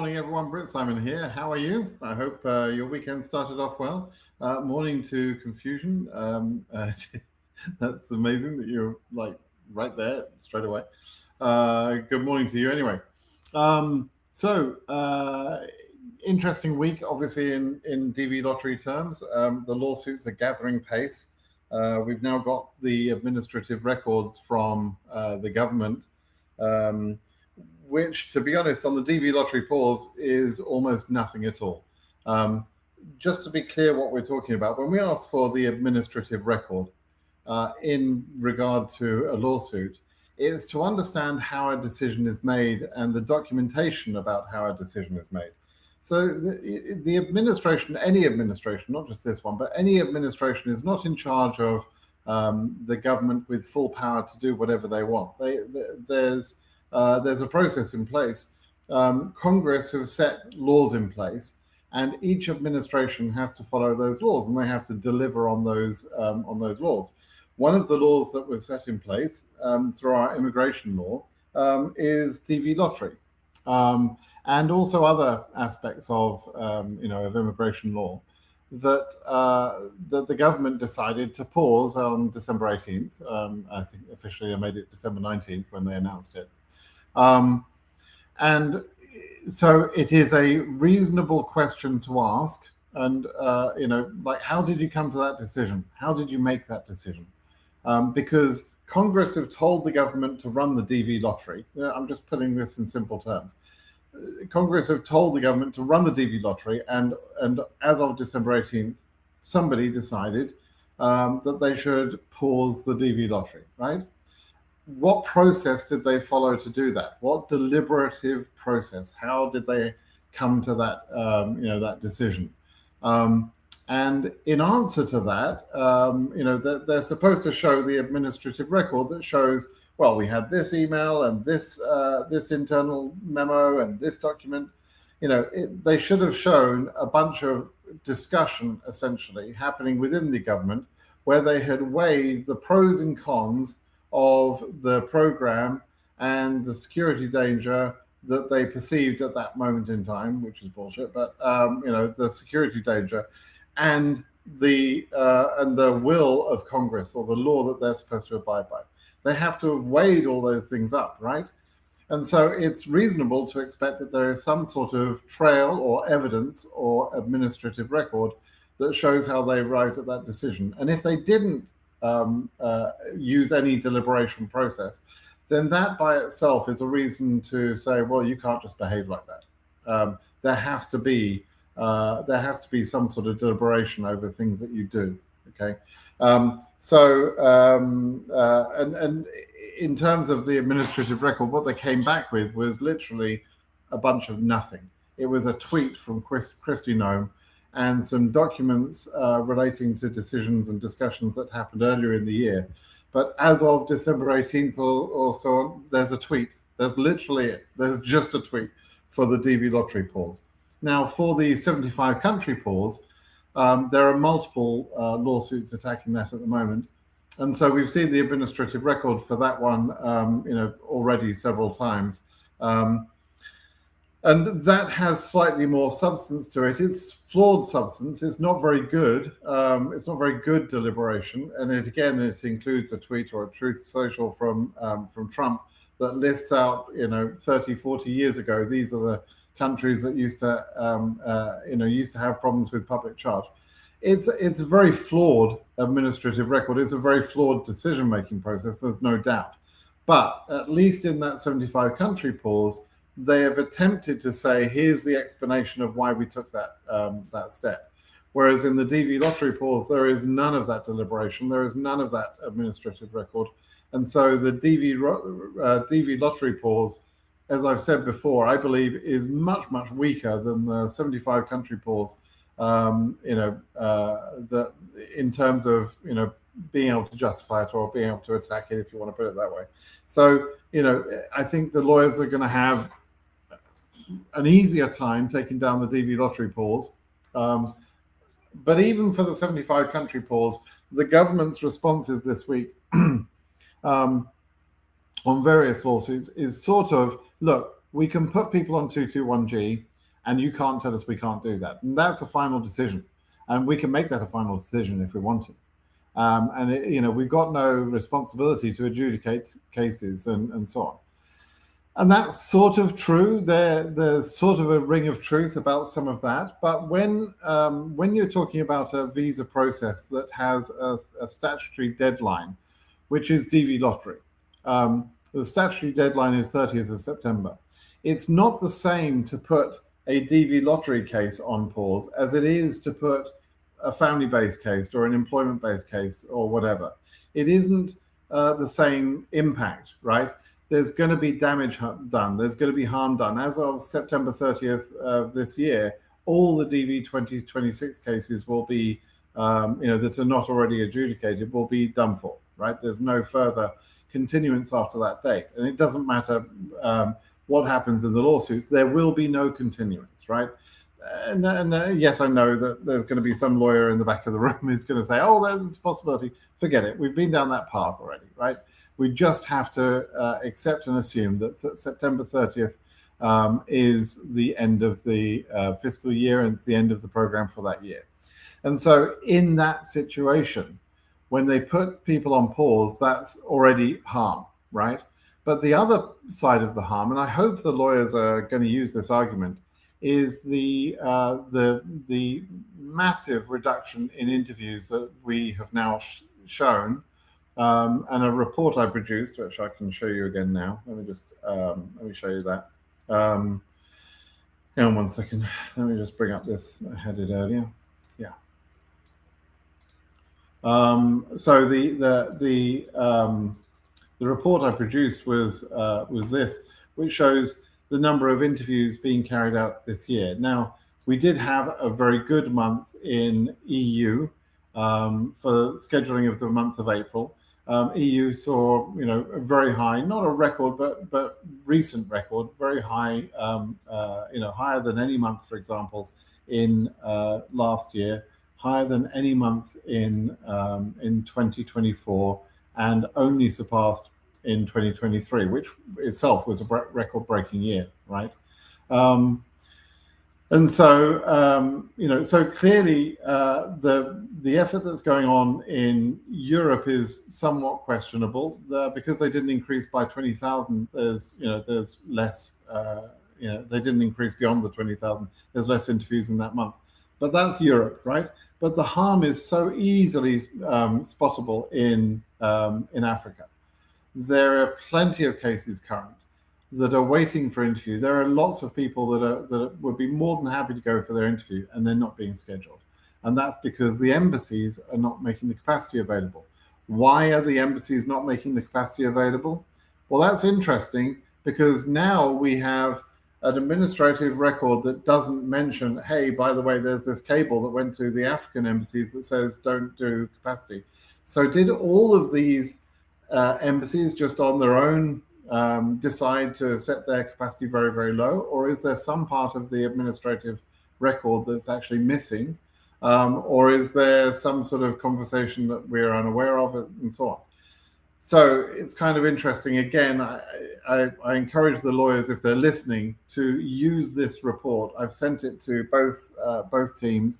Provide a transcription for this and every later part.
morning, everyone. Britt Simon here. How are you? I hope your weekend started off well. Morning to confusion. That's amazing that you're like right there straight away. Good morning to you anyway. Interesting week, obviously, in DV lottery terms. The lawsuits are gathering pace. We've now got the administrative records from the government. Which, to be honest, on the DV lottery pause is almost nothing at all. Just to be clear what we're talking about, when we ask for the administrative record in regard to a lawsuit, it's to understand how a decision is made and the documentation about how a decision is made. So the administration, any administration, not just this one, but any administration is not in charge of the government with full power to do whatever they want. There's a process in place. Congress have set laws in place, and each administration has to follow those laws, and they have to deliver on those laws. One of the laws that was set in place through our immigration law is DV lottery, and also other aspects of of immigration law that the government decided to pause on December 18th. I think officially they made it December 19th when they announced it. And so it is a reasonable question to ask. And, how did you come to that decision? How did you make that decision? Because Congress have told the government to run the DV lottery. I'm just putting this in simple terms. Congress have told the government to run the DV lottery, and as of December 18th, somebody decided that they should pause the DV lottery, right? What process did they follow to do that? What deliberative process? How did they come to that, that decision? And in answer to that, they're supposed to show the administrative record that shows, well, we had this email and this internal memo and this document. They should have shown a bunch of discussion essentially happening within the government where they had weighed the pros and cons of the program and the security danger that they perceived at that moment in time, which is bullshit, but the security danger and the will of Congress or the law that they're supposed to abide by. They have to have weighed all those things up, right? And so it's reasonable to expect that there is some sort of trail or evidence or administrative record that shows how they arrived at that decision. And if they didn't use any deliberation process, then that by itself is a reason to say, well, you can't just behave like that. There has to be some sort of deliberation over things that you do. Okay, and in terms of the administrative record, what they came back with was literally a bunch of nothing. It was a tweet from Kristi Noem and some documents relating to decisions and discussions that happened earlier in the year. But as of December 18th or so on, there's a tweet. There's literally it. There's just a tweet for the DV lottery pause. Now, for the 75 country pause, there are multiple lawsuits attacking that at the moment. And so we've seen the administrative record for that one, already several times. And that has slightly more substance to it. It's flawed substance. It's not very good. It's not very good deliberation. And it includes a tweet or a Truth Social from Trump that lists out, 30, 40 years ago, these are the countries that used to have problems with public charge. It's a very flawed administrative record. It's a very flawed decision-making process. There's no doubt. But at least in that 75 country pause, they have attempted to say, here's the explanation of why we took that step. Whereas in the DV lottery pause, there is none of that deliberation. There is none of that administrative record. And so the DV lottery pause, as I've said before, I believe is much, much weaker than the 75 country pause, in terms of, being able to justify it or being able to attack it, if you want to put it that way. So, I think the lawyers are going to have an easier time taking down the DV lottery pause. But even for the 75 country pause, the government's responses this week on various lawsuits is sort of, look, we can put people on 221G, and you can't tell us we can't do that. And that's a final decision, and we can make that a final decision if we want to. We've got no responsibility to adjudicate cases and so on. And that's sort of true. There's sort of a ring of truth about some of that. But when you're talking about a visa process that has a statutory deadline, which is DV lottery, the statutory deadline is 30th of September. It's not the same to put a DV lottery case on pause as it is to put a family-based case or an employment-based case or whatever. It isn't the same impact, right? There's going to be damage done. There's going to be harm done. As of September 30th of this year, all the DV 2026 cases will be, that are not already adjudicated, will be done for, right? There's no further continuance after that date. And it doesn't matter what happens in the lawsuits, there will be no continuance, right? And yes, I know that there's going to be some lawyer in the back of the room who's going to say, oh, there's a possibility. Forget it. We've been down that path already, right? We just have to accept and assume that September 30th is the end of the fiscal year, and it's the end of the program for that year. And so in that situation, when they put people on pause, that's already harm, right? But the other side of the harm, and I hope the lawyers are going to use this argument, is the massive reduction in interviews that we have now shown, and a report I produced, which I can show you again now. Let me show you that. Hang on one second. Let me just bring up this I had it earlier. Yeah. So the report I produced was this, which shows the number of interviews being carried out this year. Now, we did have a very good month in EU for scheduling of the month of April. EU saw, a very high, not a record, but recent record, very high, higher than any month, for example, in last year, higher than any month in 2024, and only surpassed in 2023, which itself was a record-breaking year, right? And so, so clearly the effort that's going on in Europe is somewhat questionable because they didn't increase by 20,000. There's less, they didn't increase beyond the 20,000. There's less interviews in that month, but that's Europe, right? But the harm is so easily spottable in Africa. There are plenty of cases current that are waiting for interview. There are lots of people that would be more than happy to go for their interview, and they're not being scheduled. And that's because the embassies are not making the capacity available. Why are the embassies not making the capacity available? Well, that's interesting, because now we have an administrative record that doesn't mention, hey, by the way, there's this cable that went to the African embassies that says don't do capacity. So did all of these embassies just on their own decide to set their capacity very, very low? Or is there some part of the administrative record that's actually missing? Or is there some sort of conversation that we're unaware of, and so on? So it's kind of interesting. Again, I encourage the lawyers, if they're listening, to use this report. I've sent it to both teams,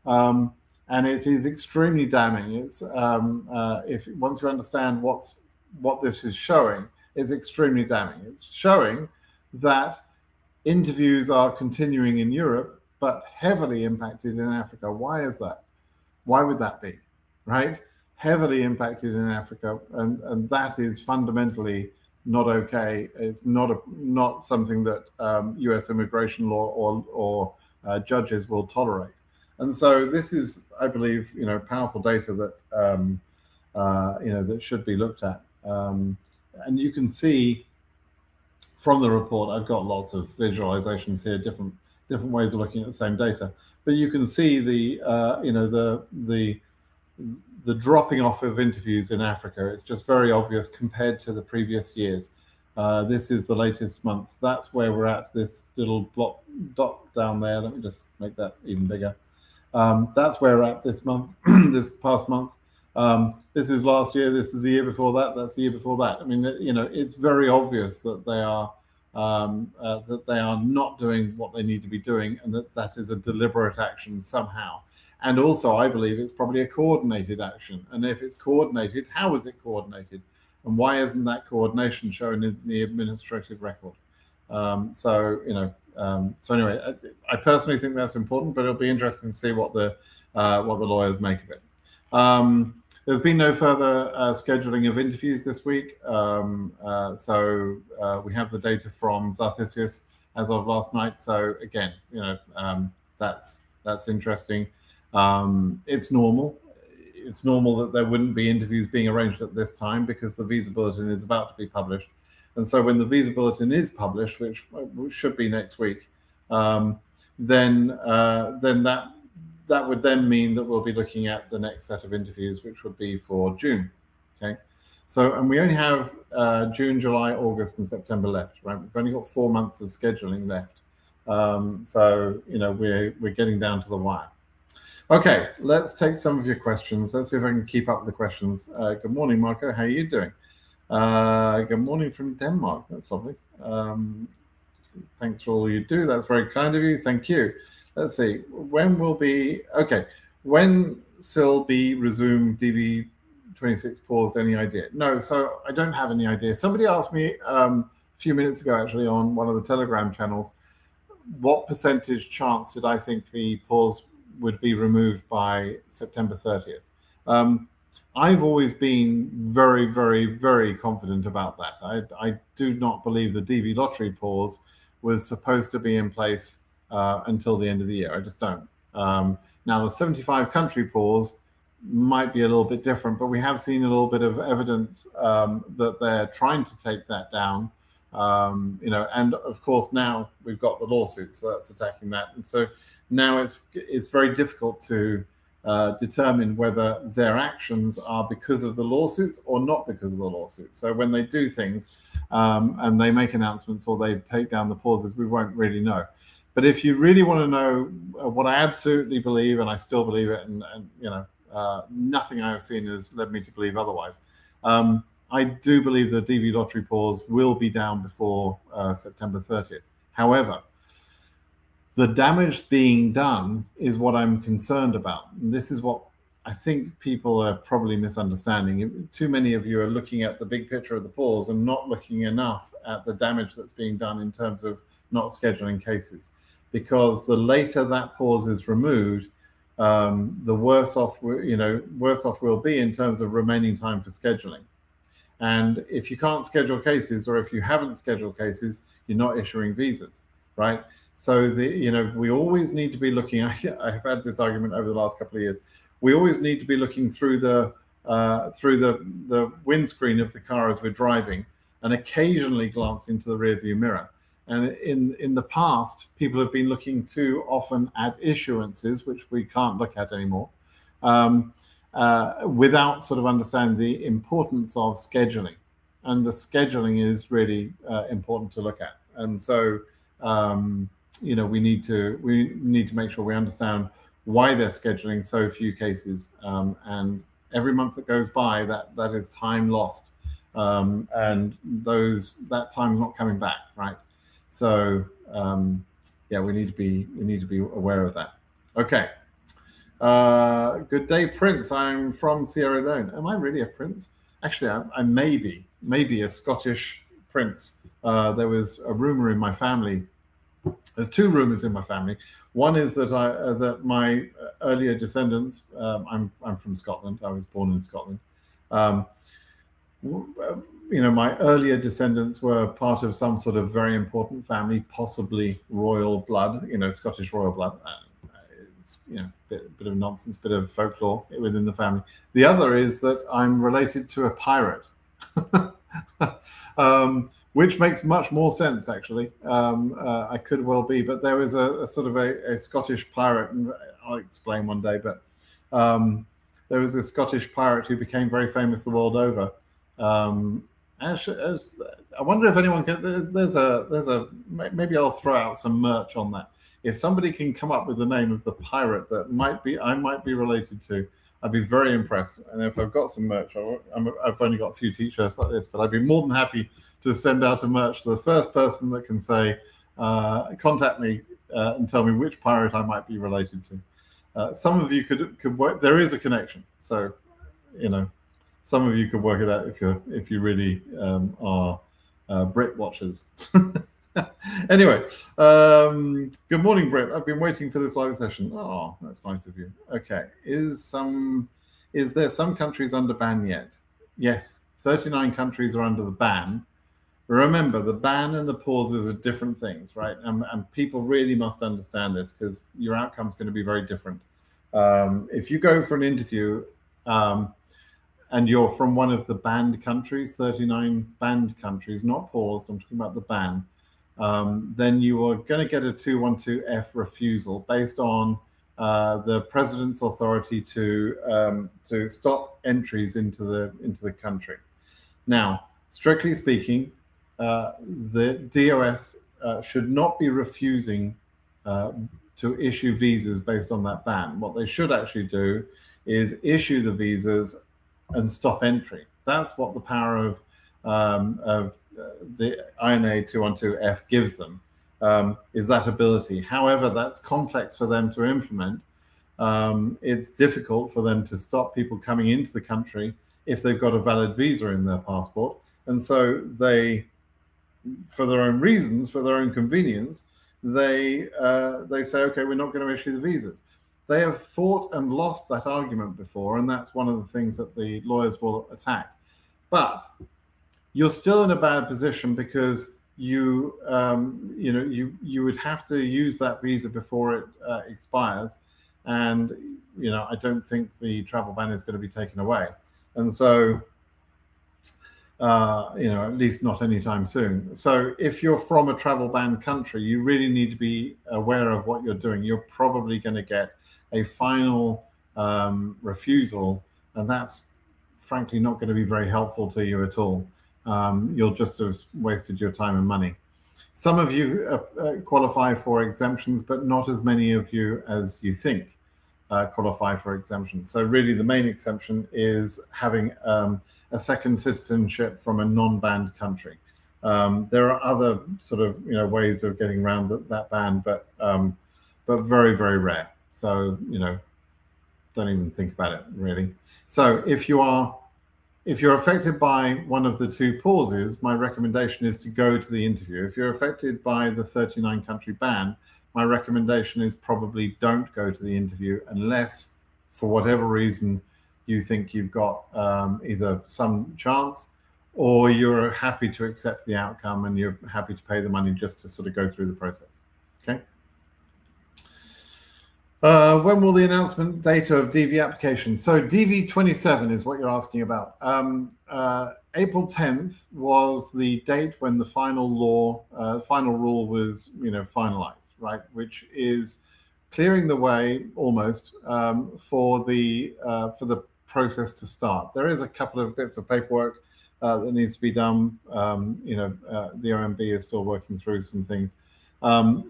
and it is extremely damning. It's once you understand what this is showing, is extremely damning. It's showing that interviews are continuing in Europe, but heavily impacted in Africa. Why is that? Why would that be, right? Heavily impacted in Africa, and that is fundamentally not okay. It's not something that U.S. immigration law or judges will tolerate. And so this is, I believe, powerful data that that should be looked at. And you can see from the report, I've got lots of visualizations here, different ways of looking at the same data. But you can see the dropping off of interviews in Africa. It's just very obvious compared to the previous years. This is the latest month. That's where we're at. This little dot down there. Let me just make that even bigger. That's where we're at this month, this past month. This is last year. This is the year before that. That's the year before that. I mean, it's very obvious that they are that they are not doing what they need to be doing, and that is a deliberate action somehow. And also, I believe it's probably a coordinated action. And if it's coordinated, how is it coordinated? And why isn't that coordination shown in the administrative record? So anyway, I personally think that's important, but it'll be interesting to see what the lawyers make of it. There's been no further scheduling of interviews this week, so we have the data from Zarthisius as of last night. So again, that's interesting. It's normal. It's normal that there wouldn't be interviews being arranged at this time because the visa bulletin is about to be published. And so when the visa bulletin is published, which should be next week, then that would then mean that we'll be looking at the next set of interviews, which would be for June. Okay, so and we only have June, July, August, and September left, right? We've only got 4 months of scheduling left. So we're getting down to the wire. Okay, let's take some of your questions. Let's see if I can keep up with the questions. Good morning, Marco. How are you doing? Good morning from Denmark. That's lovely. Thanks for all you do. That's very kind of you. Thank you. Let's see. When will SIL be resumed? DV26 paused. Any idea? No. So I don't have any idea. Somebody asked me a few minutes ago, actually, on one of the Telegram channels, what percentage chance did I think the pause would be removed by September 30th? I've always been very, very, very confident about that. I do not believe the DV lottery pause was supposed to be in place until the end of the year. I just don't. Now, the 75 country pause might be a little bit different, but we have seen a little bit of evidence that they're trying to take that down. And of course now we've got the lawsuit, so that's attacking that. And so now it's very difficult to determine whether their actions are because of the lawsuits or not because of the lawsuits. So when they do things and they make announcements or they take down the pauses, we won't really know. But if you really want to know what I absolutely believe, and I still believe it, and nothing I have seen has led me to believe otherwise, I do believe the DV lottery pause will be down before September 30th. However, the damage being done is what I'm concerned about. And this is what I think people are probably misunderstanding. Too many of you are looking at the big picture of the pause and not looking enough at the damage that's being done in terms of not scheduling cases. Because the later that pause is removed, the worse off we'll be in terms of remaining time for scheduling. And if you can't schedule cases, or if you haven't scheduled cases, you're not issuing visas, right? So we always need to be looking. I've had this argument over the last couple of years. We always need to be looking through the windscreen of the car as we're driving, and occasionally glancing to the rearview mirror. And in the past, people have been looking too often at issuances, which we can't look at anymore, without sort of understanding the importance of scheduling. And the scheduling is really important to look at. And so we need to make sure we understand why they're scheduling so few cases, and every month that goes by, that is time lost, and that time's not coming back, right? So we need to be aware of that. Okay. Good day, Prince. I'm from Sierra Leone. Am I really a prince? Actually, I may be a Scottish prince. There was a rumor in my family. There's two rumors in my family. One is that that my earlier descendants. I'm from Scotland. I was born in Scotland. My earlier descendants were part of some sort of very important family, possibly royal blood. Scottish royal blood. It's bit of nonsense, bit of folklore within the family. The other is that I'm related to a pirate. Which makes much more sense, actually. I could well be, but there was a sort of a Scottish pirate, and I'll explain one day, but there was a Scottish pirate who became very famous the world over. Actually, I wonder if anyone can, maybe I'll throw out some merch on that. If somebody can come up with the name of the pirate that I might be related to, I'd be very impressed. And if I've got some merch, I've only got a few t-shirts like this, but I'd be more than happy to send out a merge to the first person that can say, contact me and tell me which pirate I might be related to. Some of you could work. There is a connection, so some of you could work it out if you really are Brit watchers. Anyway, good morning, Brit. I've been waiting for this live session. Oh, that's nice of you. Okay, is there some countries under ban yet? Yes, 39 countries are under the ban. Remember, the ban and the pauses are different things, right? And people really must understand this, because your outcome is going to be very different. If you go for an interview and you're from one of the banned countries, 39 banned countries, not paused, I'm talking about the ban, then you are going to get a 212F refusal based on the president's authority to stop entries into the country. Now, strictly speaking, the DOS should not be refusing to issue visas based on that ban. What they should actually do is issue the visas and stop entry. That's what the power of the INA 212F gives them, is that ability. However, that's complex for them to implement. It's difficult for them to stop people coming into the country if they've got a valid visa in their passport. And so they, for their own reasons, for their own convenience, they say, okay, we're not going to issue the visas. They have fought and lost that argument before, and that's one of the things that the lawyers will attack. But you're still in a bad position, because you would have to use that visa before it expires, and I don't think the travel ban is going to be taken away, and so at least not anytime soon. So if you're from a travel ban country, you really need to be aware of what you're doing. You're probably going to get a final refusal, and that's frankly not going to be very helpful to you at all. You'll just have wasted your time and money. Some of you qualify for exemptions, but not as many of you as you think qualify for exemptions. So really the main exemption is having a second citizenship from a non-banned country. There are other sort of ways of getting around that ban, but very, very rare. So don't even think about it, really. So if you're affected by one of the two pauses, my recommendation is to go to the interview. If you're affected by the 39 country ban, my recommendation is probably don't go to the interview, unless for whatever reason you think you've got either some chance, or you're happy to accept the outcome and you're happy to pay the money just to sort of go through the process. Okay. When will the announcement date of DV application? So DV27 is what you're asking about. April 10th was the date when the final rule was finalized, right? Which is clearing the way almost for the process to start. There is a couple of bits of paperwork that needs to be done. The OMB is still working through some things.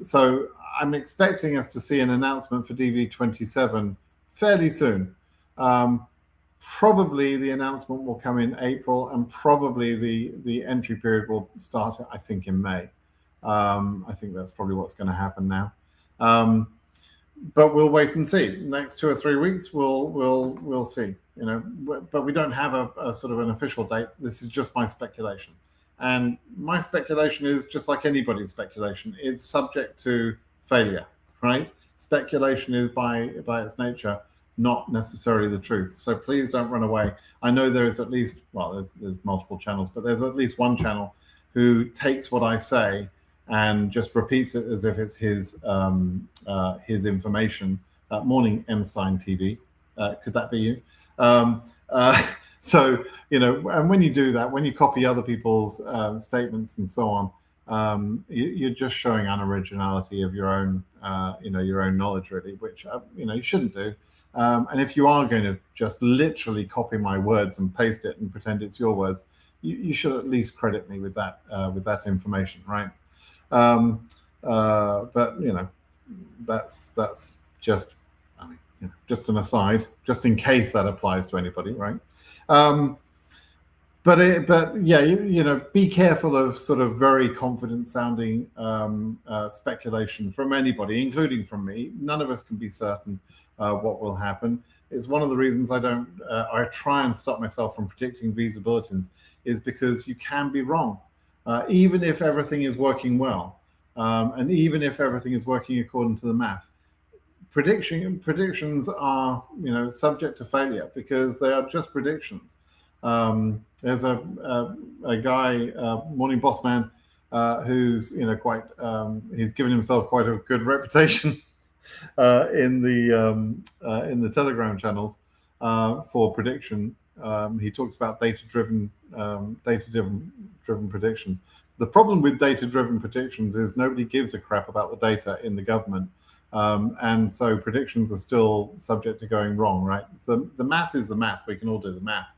So I'm expecting us to see an announcement for DV27 fairly soon. Probably the announcement will come in April, and probably the entry period will start, I think, in May. I think that's probably what's going to happen now. But we'll wait and see. Next 2 or 3 weeks, we'll see. But we don't have a sort of an official date. This is just my speculation. And my speculation is just like anybody's speculation. It's subject to failure, right? Speculation is by its nature not necessarily the truth. So please don't run away. I know there is at least, well, there's multiple channels, but there's at least one channel who takes what I say and just repeats it as if it's his information. Morning, Einstein TV. Could that be you? So, and when you do that, when you copy other people's statements and so on, you're just showing unoriginality of your own, your own knowledge, really, which, you shouldn't do. And if you are going to just literally copy my words and paste it and pretend it's your words, you should at least credit me with that information, right? But that's just, just an aside, just in case that applies to anybody, right? but yeah, be careful of sort of very confident sounding speculation from anybody, including from me. None of us can be certain what will happen. It's one of the reasons I try and stop myself from predicting visa bulletins, is because you can be wrong, even if everything is working well, and even if everything is working according to the math. Predictions are, subject to failure because they are just predictions. There's a guy, Morning Boss Man, who's quite he's given himself quite a good reputation in the Telegram channels for prediction. He talks about data-driven predictions. The problem with data-driven predictions is nobody gives a crap about the data in the government. And so predictions are still subject to going wrong, right? So the math is the math. We can all do the math.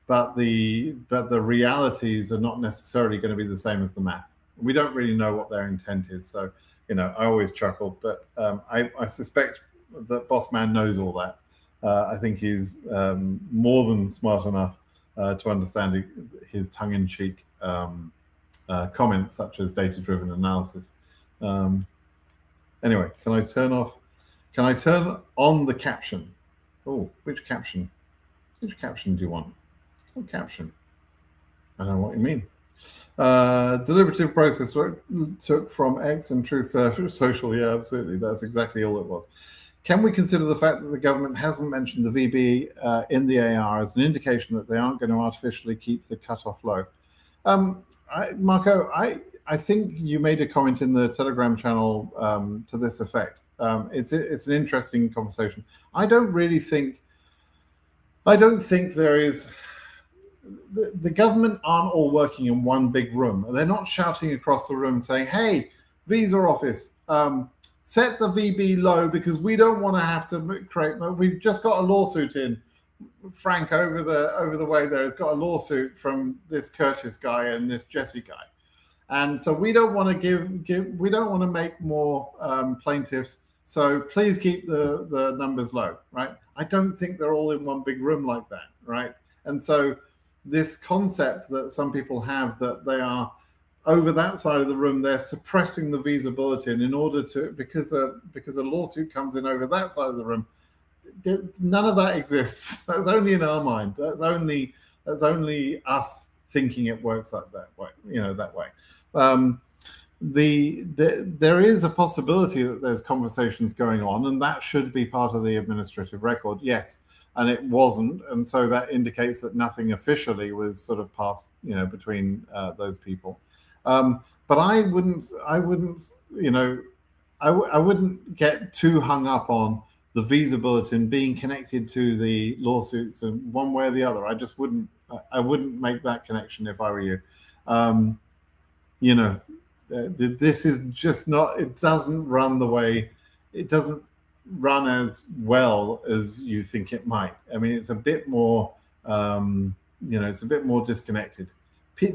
But the realities are not necessarily going to be the same as the math. We don't really know what their intent is. So, I always chuckle, but I suspect that Boss Man knows all that. I think he's more than smart enough to understand his tongue-in-cheek comments, such as data-driven analysis. Anyway, can I turn on the caption? Oh, which caption? Which caption do you want? What caption? I don't know what you mean. Deliberative process took from X and Truth Social. Yeah, absolutely. That's exactly all it was. Can we consider the fact that the government hasn't mentioned the VB in the AR as an indication that they aren't going to artificially keep the cutoff low? Marco, I think you made a comment in the Telegram channel to this effect. It's an interesting conversation. I don't think there is. The government aren't all working in one big room. They're not shouting across the room saying, "Hey, visa office, set the VB low because we don't want to have to create. We've just got a lawsuit in. Frank over the way there has got a lawsuit from this Curtis guy and this Jesse guy, and so we don't want to we don't want to make more plaintiffs. So please keep the numbers low, right? I don't think they're all in one big room like that, right? And so this concept that some people have that they are over that side of the room, they're suppressing the visa bulletin in order to because a lawsuit comes in over that side of the room. None of that exists. That's only in our mind. That's only us thinking it works like that way. That way. There is a possibility that there's conversations going on, and that should be part of the administrative record. Yes, and it wasn't, and so that indicates that nothing officially was sort of passed, between those people. But I wouldn't get too hung up on the visa bulletin being connected to the lawsuits and one way or the other. I wouldn't make that connection if I were you. This is just not. It doesn't run the way. It doesn't run as well as you think it might. I mean, it's a bit more. It's a bit more disconnected.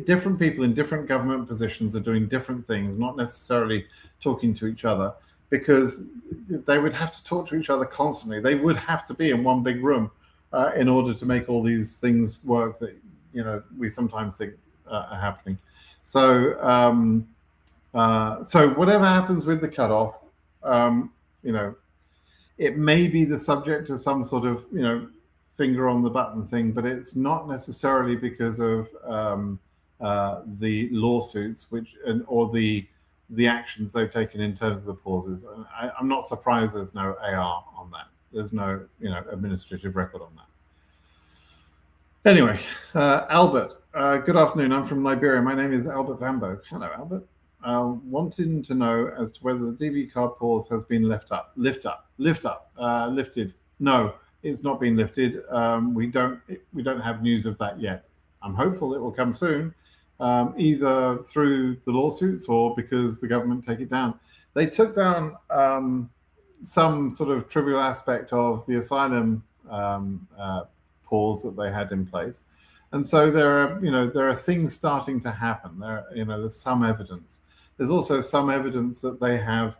Different people in different government positions are doing different things, not necessarily talking to each other, because they would have to talk to each other constantly. They would have to be in one big room in order to make all these things work that we sometimes think are happening. So whatever happens with the cutoff, it may be the subject of some sort of finger on the button thing, but it's not necessarily because of the lawsuits or the actions they've taken in terms of the pauses. I'm not surprised there's no AR on that. There's no administrative record on that. Anyway, Albert, good afternoon. I'm from Liberia. My name is Albert Vambo. Hello, Albert. Wanting to know as to whether the DV card pause has been lifted. No, it's not been lifted. We don't have news of that yet. I'm hopeful it will come soon, either through the lawsuits or because the government take it down. They took down some sort of trivial aspect of the asylum pause that they had in place, and so there are things starting to happen. There's some evidence. There's also some evidence that they have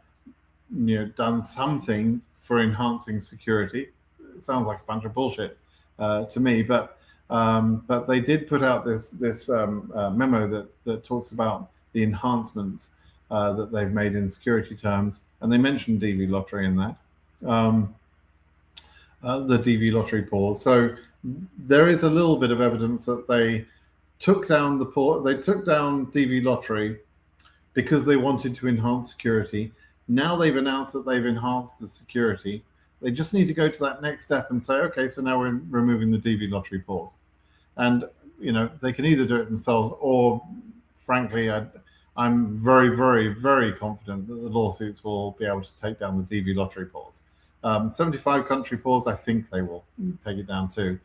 done something for enhancing security. It sounds like a bunch of bullshit to me, but But they did put out this memo that talks about the enhancements that they've made in security terms, and they mentioned DV lottery in that, the DV lottery pause. So there is a little bit of evidence that they took down they took down DV lottery because they wanted to enhance security. Now they've announced that they've enhanced the security. They just need to go to that next step and say, okay, so now we're removing the DV lottery pause. And they can either do it themselves, or frankly, I'm very, very, very confident that the lawsuits will be able to take down the DV lottery pause. 75 country pause, I think they will take it down too,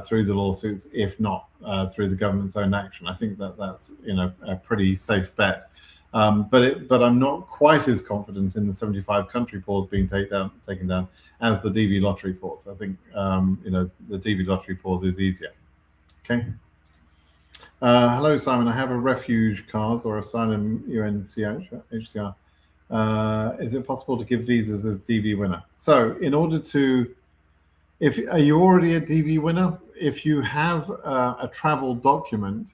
through the lawsuits, if not through the government's own action. I think that's a pretty safe bet. But I'm not quite as confident in the 75 country pause being taken down as the DV lottery pause. I think the DV lottery pause is easier. Okay. Hello, Simon. I have a refuge card or asylum UNHCR. Is it possible to give visas as DV winner? So, in order to, are you already a DV winner? If you have a travel document,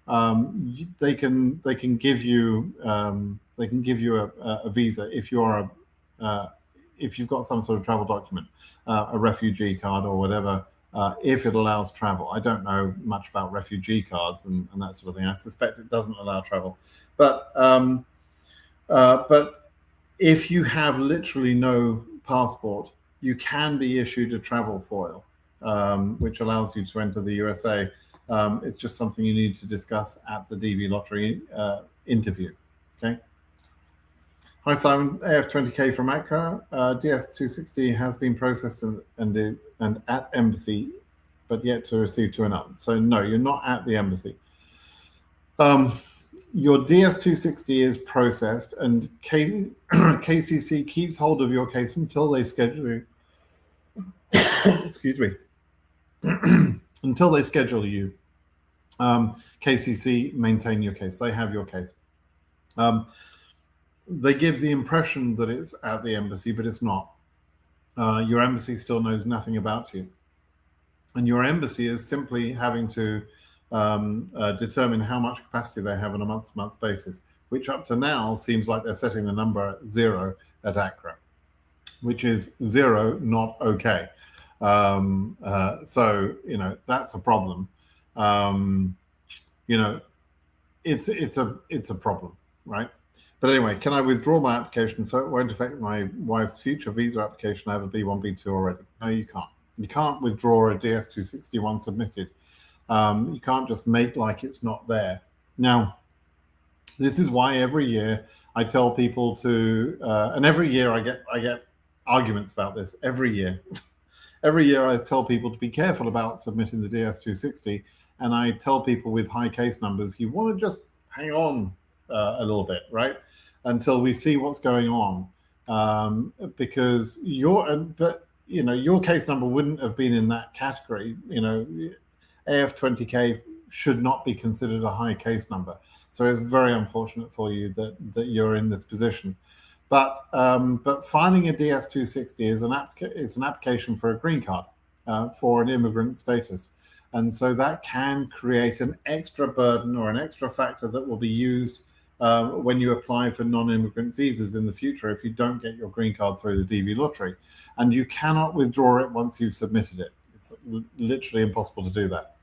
they can give you a visa if you are if you've got some sort of travel document, a refugee card or whatever. If it allows travel. I don't know much about refugee cards and that sort of thing. I suspect it doesn't allow travel. But if you have literally no passport, you can be issued a travel foil, which allows you to enter the USA. It's just something you need to discuss at the DV lottery interview. Okay. Hi, Simon. AF20K from Accra. DS260 has been processed and at embassy, but yet to receive to another. So no, you're not at the embassy. Your DS260 is processed, and KCC keeps hold of your case until they schedule you. Excuse me. Until they schedule you. KCC maintain your case. They have your case. They give the impression that it's at the embassy, but it's not. Your embassy still knows nothing about you. And your embassy is simply having to determine how much capacity they have on a month-to-month basis, which up to now seems like they're setting the number at 0 at Accra, which is 0, not okay. So, that's a problem. It's a problem, right? But anyway, can I withdraw my application so it won't affect my wife's future visa application? I have a B1, B2 already. No, you can't. You can't withdraw a DS261 submitted. You can't just make like it's not there. Now, this is why every year I tell people to, and every year I get arguments about this. Every year, every year I tell people to be careful about submitting the DS260, and I tell people with high case numbers, you want to just hang on a little bit, right, until we see what's going on, because your case number wouldn't have been in that category. AF20K should not be considered a high case number, so it's very unfortunate for you that you're in this position. But filing a DS260 is an application for a green card for an immigrant status, and so that can create an extra burden or an extra factor that will be used when you apply for non-immigrant visas in the future if you don't get your green card through the DV lottery. And you cannot withdraw it once you've submitted it. It's literally impossible to do that.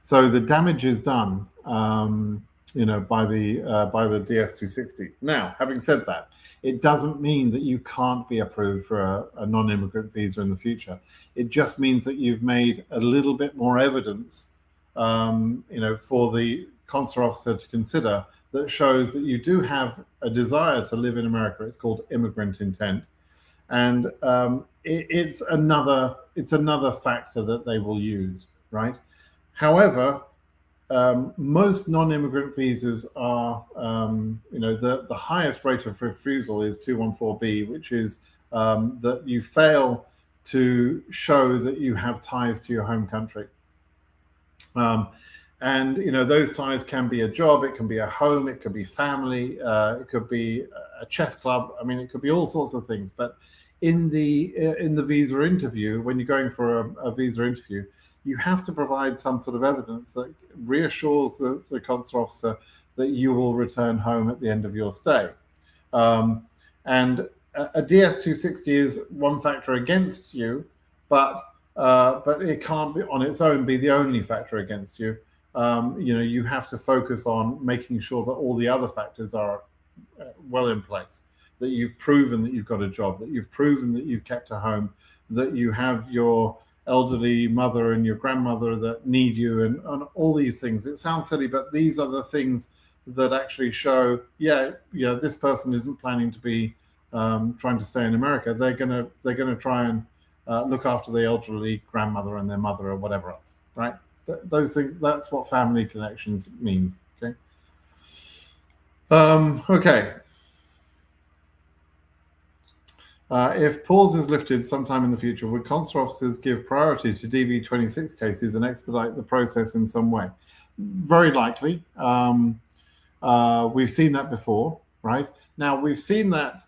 So the damage is done, by the DS260. Now, having said that, it doesn't mean that you can't be approved for a non-immigrant visa in the future. It just means that you've made a little bit more evidence, for the consular officer to consider, that shows that you do have a desire to live in America. It's called immigrant intent, and it's another factor that they will use, right? However, most non-immigrant visas are, the highest rate of refusal is 214B, which is that you fail to show that you have ties to your home country. And those ties can be a job, it can be a home, it could be family, it could be a chess club. I mean, it could be all sorts of things. But in the visa interview, when you're going for a visa interview, you have to provide some sort of evidence that reassures the consular officer that you will return home at the end of your stay. And a DS-260 is one factor against you, but it can't be on its own be the only factor against you. You have to focus on making sure that all the other factors are well in place, that you've proven that you've got a job, that you've proven that you've kept a home, that you have your elderly mother and your grandmother that need you, and all these things. It sounds silly, but these are the things that actually show, this person isn't planning to be trying to stay in America. They're gonna try and look after the elderly grandmother and their mother or whatever else, right? Those things. That's what family connections means. Okay. Okay. If pause is lifted sometime in the future, would consular officers give priority to DV-26 cases and expedite the process in some way? Very likely. We've seen that before, right? Now, we've seen that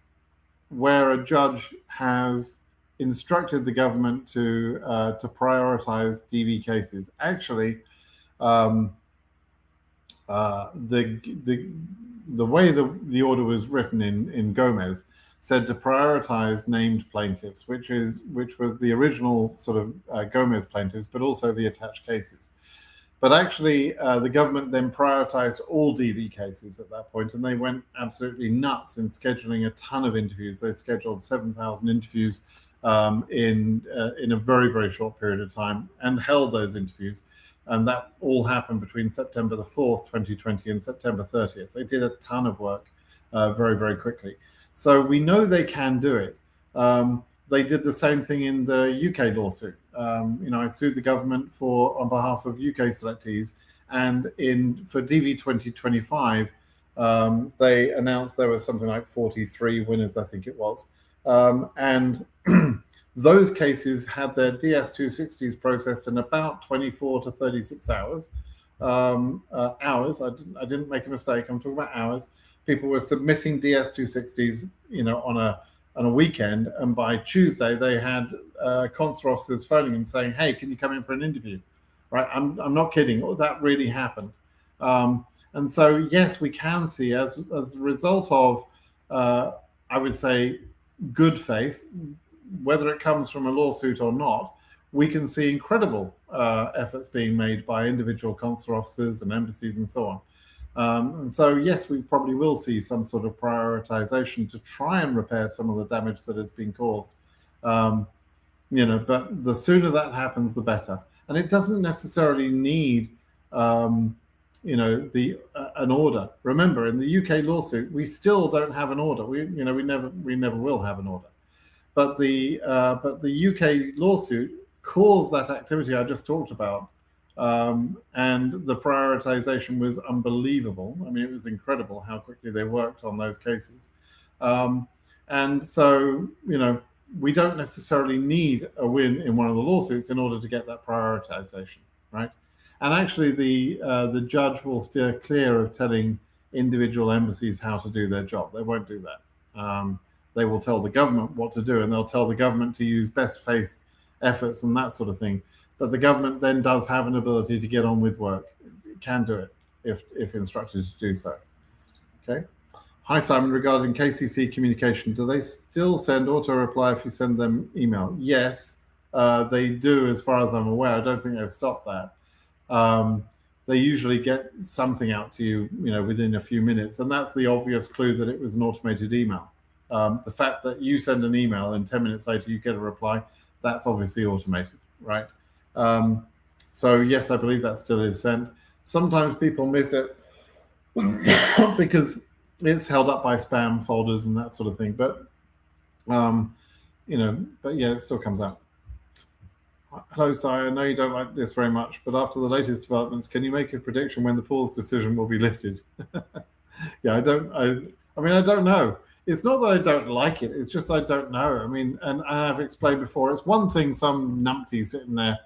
where a judge has instructed the government to prioritize DV cases. Actually, the way the order was written in Gomez said to prioritize named plaintiffs, which was the original sort of Gomez plaintiffs, but also the attached cases. But actually, the government then prioritized all DV cases at that point, and they went absolutely nuts in scheduling a ton of interviews. They scheduled 7,000 interviews in a very, very short period of time, and held those interviews. And that all happened between September the 4th, 2020, and September 30th. They did a ton of work very, very quickly. So we know they can do it. They did the same thing in the UK lawsuit. I sued the government on behalf of UK selectees, and for DV 2025, they announced there was something like 43 winners, I think it was, and those cases had their DS-260s processed in about 24 to 36 hours. Hours. I didn't make a mistake. I'm talking about hours. People were submitting DS-260s, on a weekend, and by Tuesday they had consular officers phoning them saying, "Hey, can you come in for an interview?" Right? I'm not kidding. That really happened. And so yes, we can see as the result of I would say good faith, whether it comes from a lawsuit or not, we can see incredible efforts being made by individual consular officers and embassies and so on. And so, yes, we probably will see some sort of prioritization to try and repair some of the damage that has been caused. But the sooner that happens, the better. And it doesn't necessarily need, an order. Remember, in the UK lawsuit, we still don't have an order. We never will have an order. But the UK lawsuit caused that activity I just talked about. And the prioritization was unbelievable. I mean, it was incredible how quickly they worked on those cases. And so, we don't necessarily need a win in one of the lawsuits in order to get that prioritization, right? And actually, the judge will steer clear of telling individual embassies how to do their job. They won't do that. They will tell the government what to do, and they'll tell the government to use best faith efforts and that sort of thing. But the government then does have an ability to get on with work. It can do it if instructed to do so. Okay. Hi, Simon. Regarding KCC communication, do they still send auto reply if you send them email? Yes, they do, as far as I'm aware. I don't think they've stopped that. They usually get something out to you, within a few minutes, and that's the obvious clue that it was an automated email. The fact that you send an email and 10 minutes later you get a reply, that's obviously automated, right? So yes, I believe that still is sent. Sometimes people miss it because it's held up by spam folders and that sort of thing. But but yeah, it still comes out. Hello, Si. I know you don't like this very much, but after the latest developments, can you make a prediction when the pause decision will be lifted? Yeah, I don't know. It's not that I don't like it. It's just I don't know. I mean, and I've explained before, it's one thing some numpty sitting there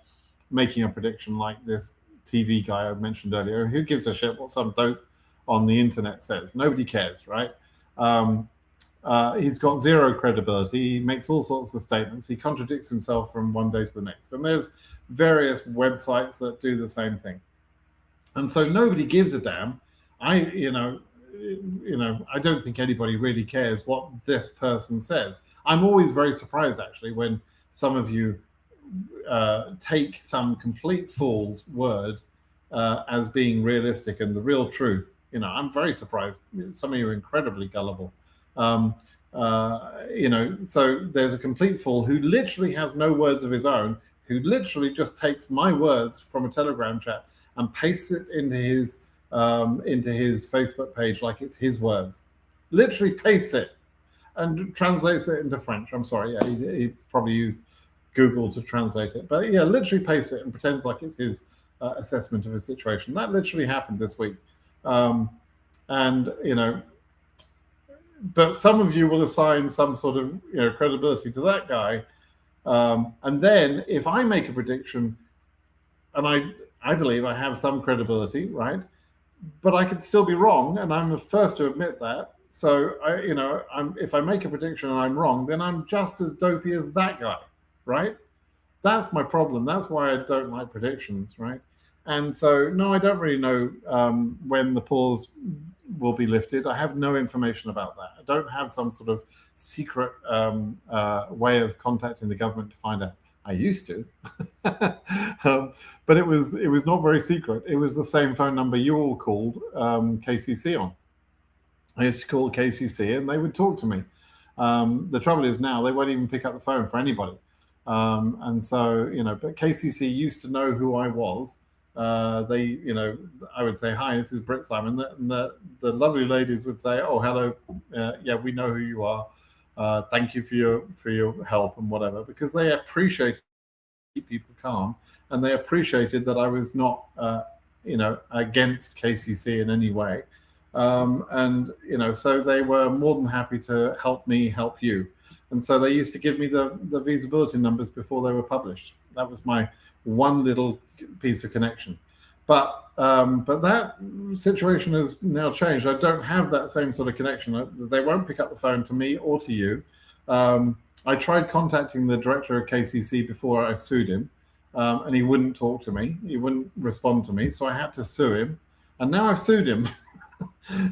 making a prediction like this TV guy I mentioned earlier. Who gives a shit what some dope on the internet says? Nobody cares, right? He's got zero credibility. He makes all sorts of statements. He contradicts himself from one day to the next. And there's various websites that do the same thing. And so nobody gives a damn. I don't think anybody really cares what this person says. I'm always very surprised, actually, when some of you take some complete fool's word as being realistic and the real truth. I'm very surprised. Some of you are incredibly gullible. So there's a complete fool who literally has no words of his own, who literally just takes my words from a Telegram chat and pastes it into his Facebook page like it's his words. Literally pastes it and translates it into French. I'm sorry, yeah, he probably used Google to translate it, but yeah, literally pastes it and pretends like it's his assessment of a situation. That literally happened this week, but some of you will assign some sort of credibility to that guy, and then if I make a prediction, and I believe I have some credibility, right? But I could still be wrong, and I'm the first to admit that. So if I make a prediction and I'm wrong, then I'm just as dopey as that guy, right? That's my problem. That's why I don't like predictions, right? And so, no, I don't really know when the pause will be lifted. I have no information about that. I don't have some sort of secret way of contacting the government to find out. I used to, but it was not very secret. It was the same phone number you all called KCC on. I used to call KCC and they would talk to me. The trouble is now they won't even pick up the phone for anybody. And so, but KCC used to know who I was. I would say, hi, this is Britt Simon. And the lovely ladies would say, oh, hello. Yeah, we know who you are. Thank you for your help and whatever, because they appreciated keep people calm, and they appreciated that I was not, against KCC in any way. So they were more than happy to help me help you. And so they used to give me the visa bulletin numbers before they were published. That was my one little piece of connection. But that situation has now changed. I don't have that same sort of connection. They won't pick up the phone to me or to you. I tried contacting the director of KCC before I sued him, and he wouldn't talk to me. He wouldn't respond to me. So I had to sue him. And now I've sued him.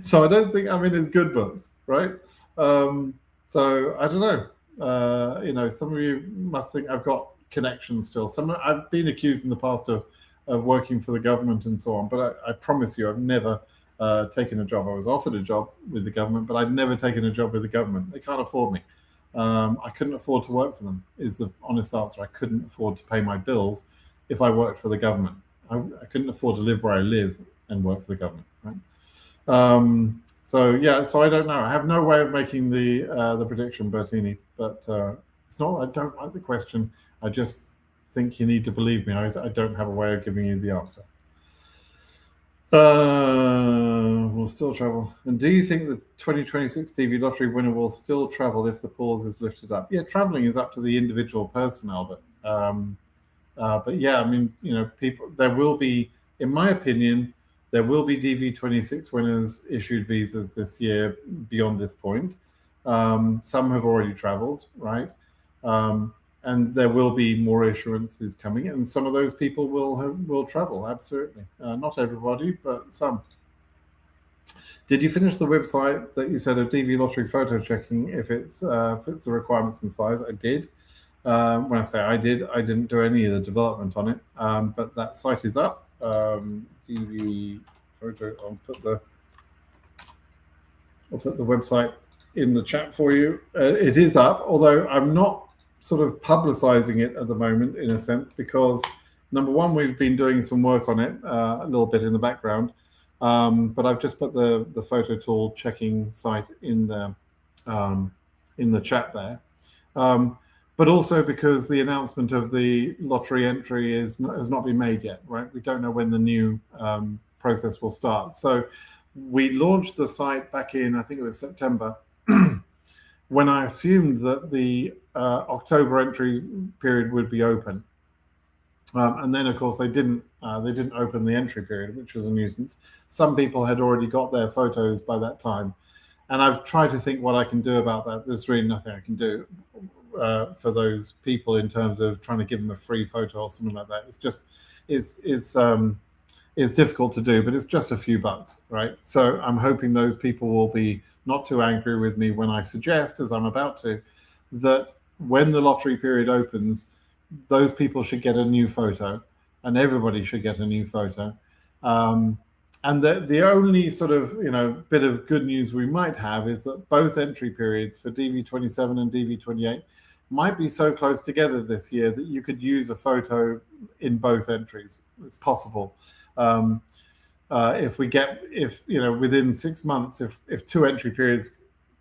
So I don't think I'm in his good books, right? So I don't know. Some of you must think I've got connections still. I've been accused in the past of working for the government and so on, but I promise you I've never taken a job. I was offered a job with the government, but I've never taken a job with the government. They can't afford me. I couldn't afford to work for them, is the honest answer. I couldn't afford to pay my bills if I worked for the government. I couldn't afford to live where I live and work for the government, right? So I don't know. I have no way of making the prediction, Bertini, but it's not. I don't like the question. I just think you need to believe me. I don't have a way of giving you the answer. Will still travel. And do you think the 2026 DV lottery winner will still travel if the pause is lifted up? Yeah, traveling is up to the individual person, Albert. But yeah, I mean, people. There will be, in my opinion, there will be DV26 winners issued visas this year beyond this point. Some have already traveled, right? And there will be more issuances coming, and some of those people will travel, absolutely. Not everybody, but some. Did you finish the website that you said of DV lottery photo checking if it's fits the requirements and size? I did. When I say I didn't do any of the development on it, but that site is up. DV photo. I'll put the website in the chat for you. It is up, although I'm not sort of publicizing it at the moment, in a sense, because number one, we've been doing some work on it a little bit in the background, but I've just put the photo tool checking site in the chat there. But also because the announcement of the lottery entry has not been made yet, right? We don't know when the new process will start. So we launched the site back in, I think it was September, when I assumed that the October entry period would be open. And then, of course, they didn't open the entry period, which was a nuisance. Some people had already got their photos by that time. And I've tried to think what I can do about that. There's really nothing I can do for those people in terms of trying to give them a free photo or something like that. It's just it's difficult to do, but it's just a few bucks, right? So I'm hoping those people will be not too angry with me when I suggest, as I'm about to, that when the lottery period opens, those people should get a new photo, and everybody should get a new photo. Um, and the only sort of bit of good news we might have is that both entry periods for DV27 and DV28 might be so close together this year that you could use a photo in both entries. It's possible. If within 6 months, if two entry periods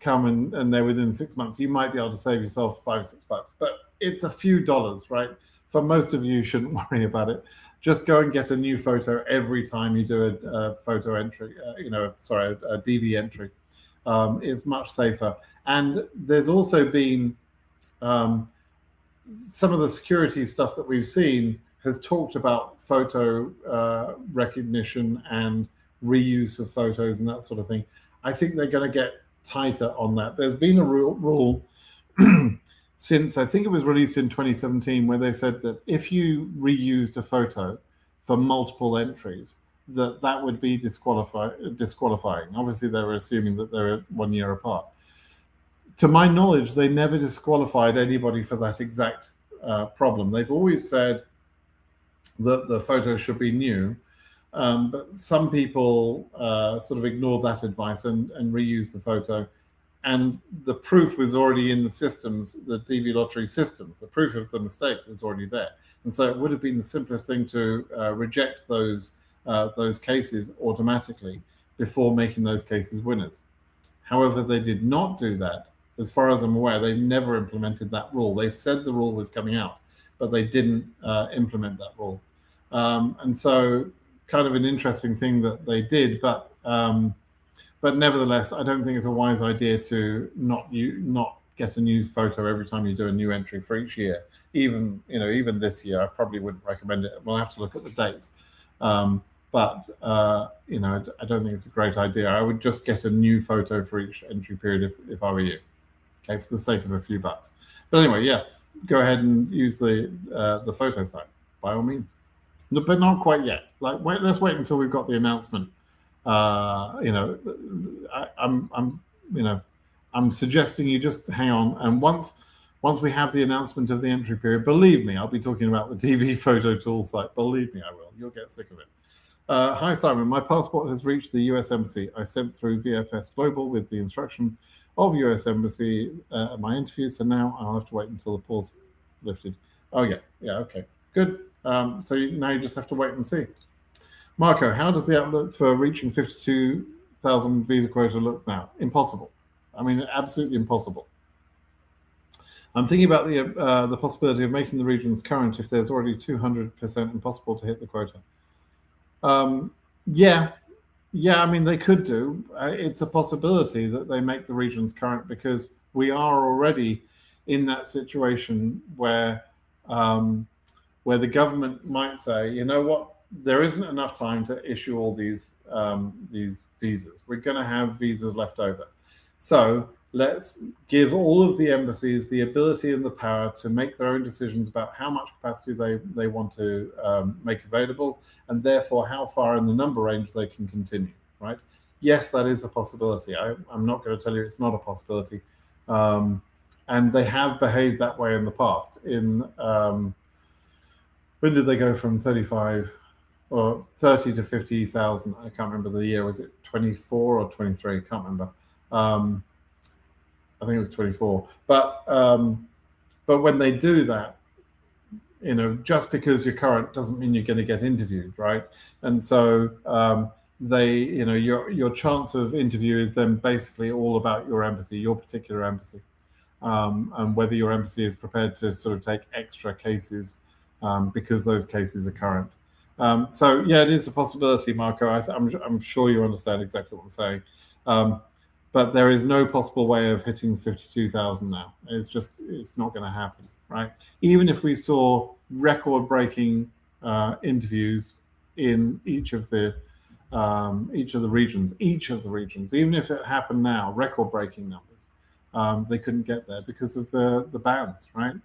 come and they're within 6 months, you might be able to save yourself $5-6. But it's a few dollars, right? For most of you, you shouldn't worry about it. Just go and get a new photo every time you do a photo entry. A DV entry. It's much safer. And there's also been some of the security stuff that we've seen has talked about photo recognition and reuse of photos and that sort of thing. I think they're going to get tighter on that. There's been a rule since I think it was released in 2017 where they said that if you reused a photo for multiple entries, that would be disqualifying. Obviously, they were assuming that they're 1 year apart. To my knowledge, they never disqualified anybody for that exact problem. They've always said that the photo should be new, but some people sort of ignored that advice and reused the photo. And the proof was already in the systems, the DV lottery systems. The proof of the mistake was already there. And so it would have been the simplest thing to reject those cases automatically before making those cases winners. However, they did not do that. As far as I'm aware, they never implemented that rule. They said the rule was coming out, but they didn't implement that rule. And so kind of an interesting thing that they did, but nevertheless, I don't think it's a wise idea to not get a new photo every time you do a new entry for each year. Even this year, I probably wouldn't recommend it. We'll have to look at the dates. But I don't think it's a great idea. I would just get a new photo for each entry period if I were you. Okay, for the sake of a few bucks. But anyway, yeah, go ahead and use the photo site by all means. No, but not quite yet. Let's wait until we've got the announcement. I'm suggesting you just hang on, and once we have the announcement of the entry period, believe me, I'll be talking about the DV photo tool site. Believe me, I will. You'll get sick of it. Hi, Simon. My passport has reached the US Embassy. I sent through VFS Global with the instruction of US Embassy at my interview, so now I'll have to wait until the pause lifted. Oh, yeah, okay, good. So now you just have to wait and see. Marco, how does the outlook for reaching 52,000 visa quota look now? Impossible. I mean, absolutely impossible. I'm thinking about the possibility of making the regions current if there's already 200% impossible to hit the quota. Yeah, I mean, they could do. It's a possibility that they make the regions current because we are already in that situation where the government might say, you know what, there isn't enough time to issue all these visas. We're going to have visas left over. So let's give all of the embassies the ability and the power to make their own decisions about how much capacity they want to make available, and therefore how far in the number range they can continue, right? Yes, that is a possibility. I'm not going to tell you it's not a possibility. And they have behaved that way in the past. When did they go from 30 to 50,000? I can't remember the year. Was it 24 or 23? I can't remember. I think it was 24. But when they do that, just because you're current doesn't mean you're going to get interviewed, right? And so your chance of interview is then basically all about your embassy, your particular embassy, and whether your embassy is prepared to sort of take extra cases because those cases are current. So yeah, it is a possibility, Marco. I'm sure you understand exactly what I'm saying. But there is no possible way of hitting 52,000 now. It's not going to happen, right? Even if we saw record-breaking interviews in each of the each of the regions, even if it happened now, record-breaking numbers, they couldn't get there because of the bans, right?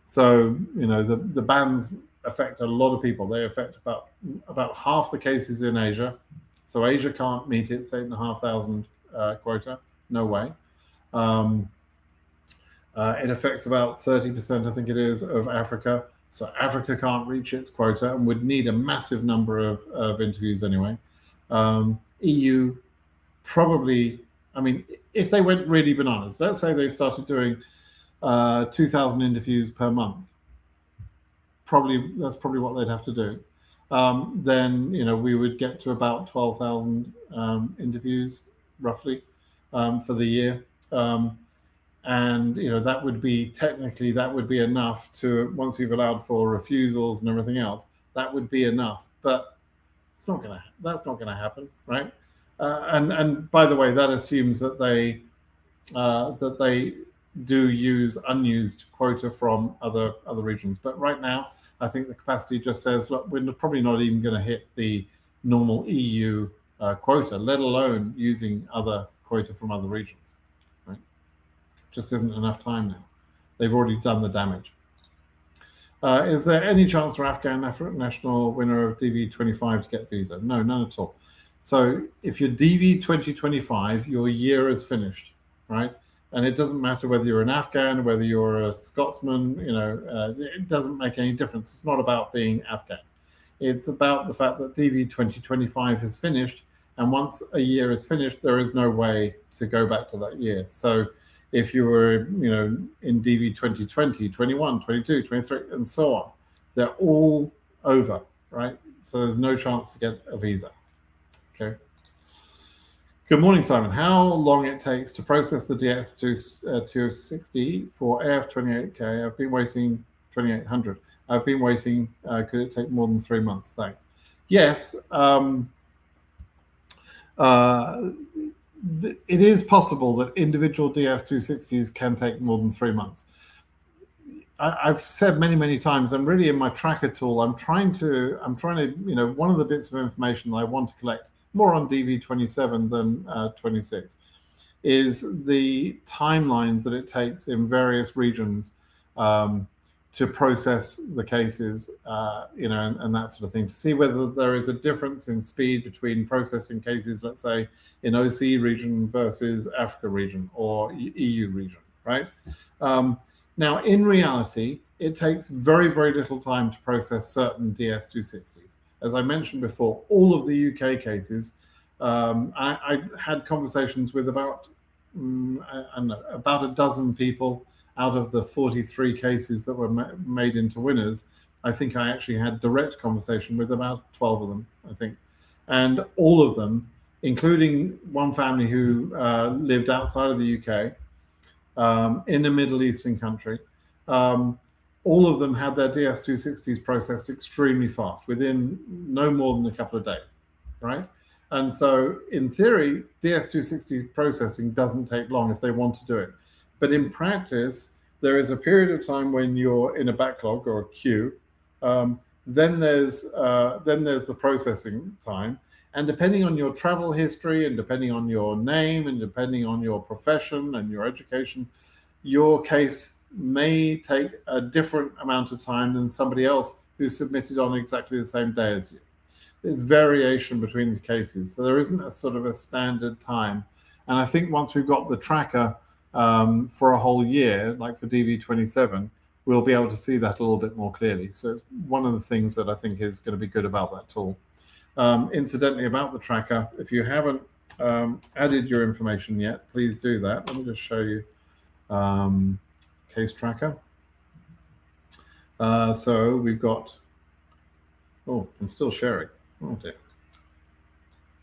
So the bans affect a lot of people. They affect about half the cases in Asia. So Asia can't meet its 8,500 quota. No way. It affects about 30%, I think it is, of Africa. So Africa can't reach its quota and would need a massive number of interviews anyway. EU probably, I mean, if they went really bananas, let's say they started doing 2,000 interviews per month, that's probably what they'd have to do. Then we would get to about 12,000 interviews roughly for the year. And that would be technically enough to, once we've allowed for refusals and everything else, that would be enough. But that's not gonna happen, right? And by the way, that assumes that they do use unused quota from other regions. But right now, I think the capacity just says, look, we're probably not even going to hit the normal EU quota, let alone using other quota from other regions. Right? Just isn't enough time now. They've already done the damage. Is there any chance for Afghan national winner of DV 25 to get visa? No, none at all. So if you're DV 2025, your year is finished, right? And it doesn't matter whether you're an Afghan, whether you're a Scotsman, it doesn't make any difference. It's not about being Afghan. It's about the fact that DV 2025 is finished. And once a year is finished, there is no way to go back to that year. So if you were, in DV 2020, 21, 22, 23, and so on, they're all over, right? So there's no chance to get a visa. Okay. Good morning, Simon. How long it takes to process the DS to 260 for AF28K? I've been waiting 2800. I've been waiting. Could it take more than 3 months? Thanks. Yes. It is possible that individual DS260s can take more than 3 months. I've said many times, I'm really in my tracker tool. I'm trying to, one of the bits of information that I want to collect more on DV27 than 26 is the timelines that it takes in various regions to process the cases, and that sort of thing, to see whether there is a difference in speed between processing cases, let's say, in OCE region versus Africa region or EU region, right? Now, in reality, it takes very little time to process certain DS260s. As I mentioned before, all of the UK cases, I had conversations with about a dozen people out of the 43 cases that were made into winners. I think I actually had direct conversation with about 12 of them, I think. And all of them, including one family who lived outside of the UK, in a Middle Eastern country, all of them had their DS260s processed extremely fast, within no more than a couple of days, right? And so, in theory, DS260 processing doesn't take long if they want to do it. But in practice, there is a period of time when you're in a backlog or a queue. Then there's the processing time. And depending on your travel history and depending on your name and depending on your profession and your education, your case may take a different amount of time than somebody else who submitted on exactly the same day as you. There's variation between the cases. So there isn't a sort of a standard time. And I think once we've got the tracker for a whole year, like for DV27, we'll be able to see that a little bit more clearly. So it's one of the things that I think is going to be good about that tool. Incidentally, about the tracker, if you haven't added your information yet, please do that. Let me just show you case tracker. So we've got, I'm still sharing. Oh dear.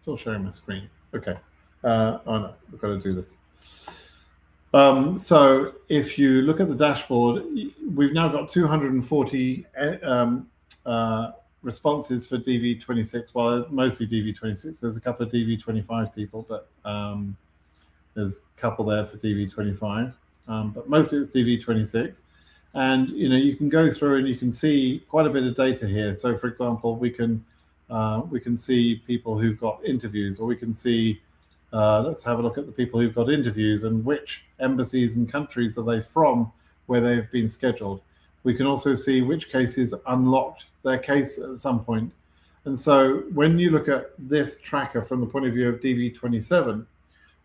Still sharing my screen. Okay. Oh no, we've got to do this. So if you look at the dashboard, we've now got 240 responses for DV26, well, mostly DV26. There's a couple of DV25 people, but there's a couple there for DV25, but mostly it's DV26. And you can go through and you can see quite a bit of data here. So for example, we can We can see people who've got interviews, or we can see, let's have a look at the people who've got interviews and which embassies and countries are they from where they've been scheduled. We can also see which cases unlocked their case at some point. And so when you look at this tracker from the point of view of DV27,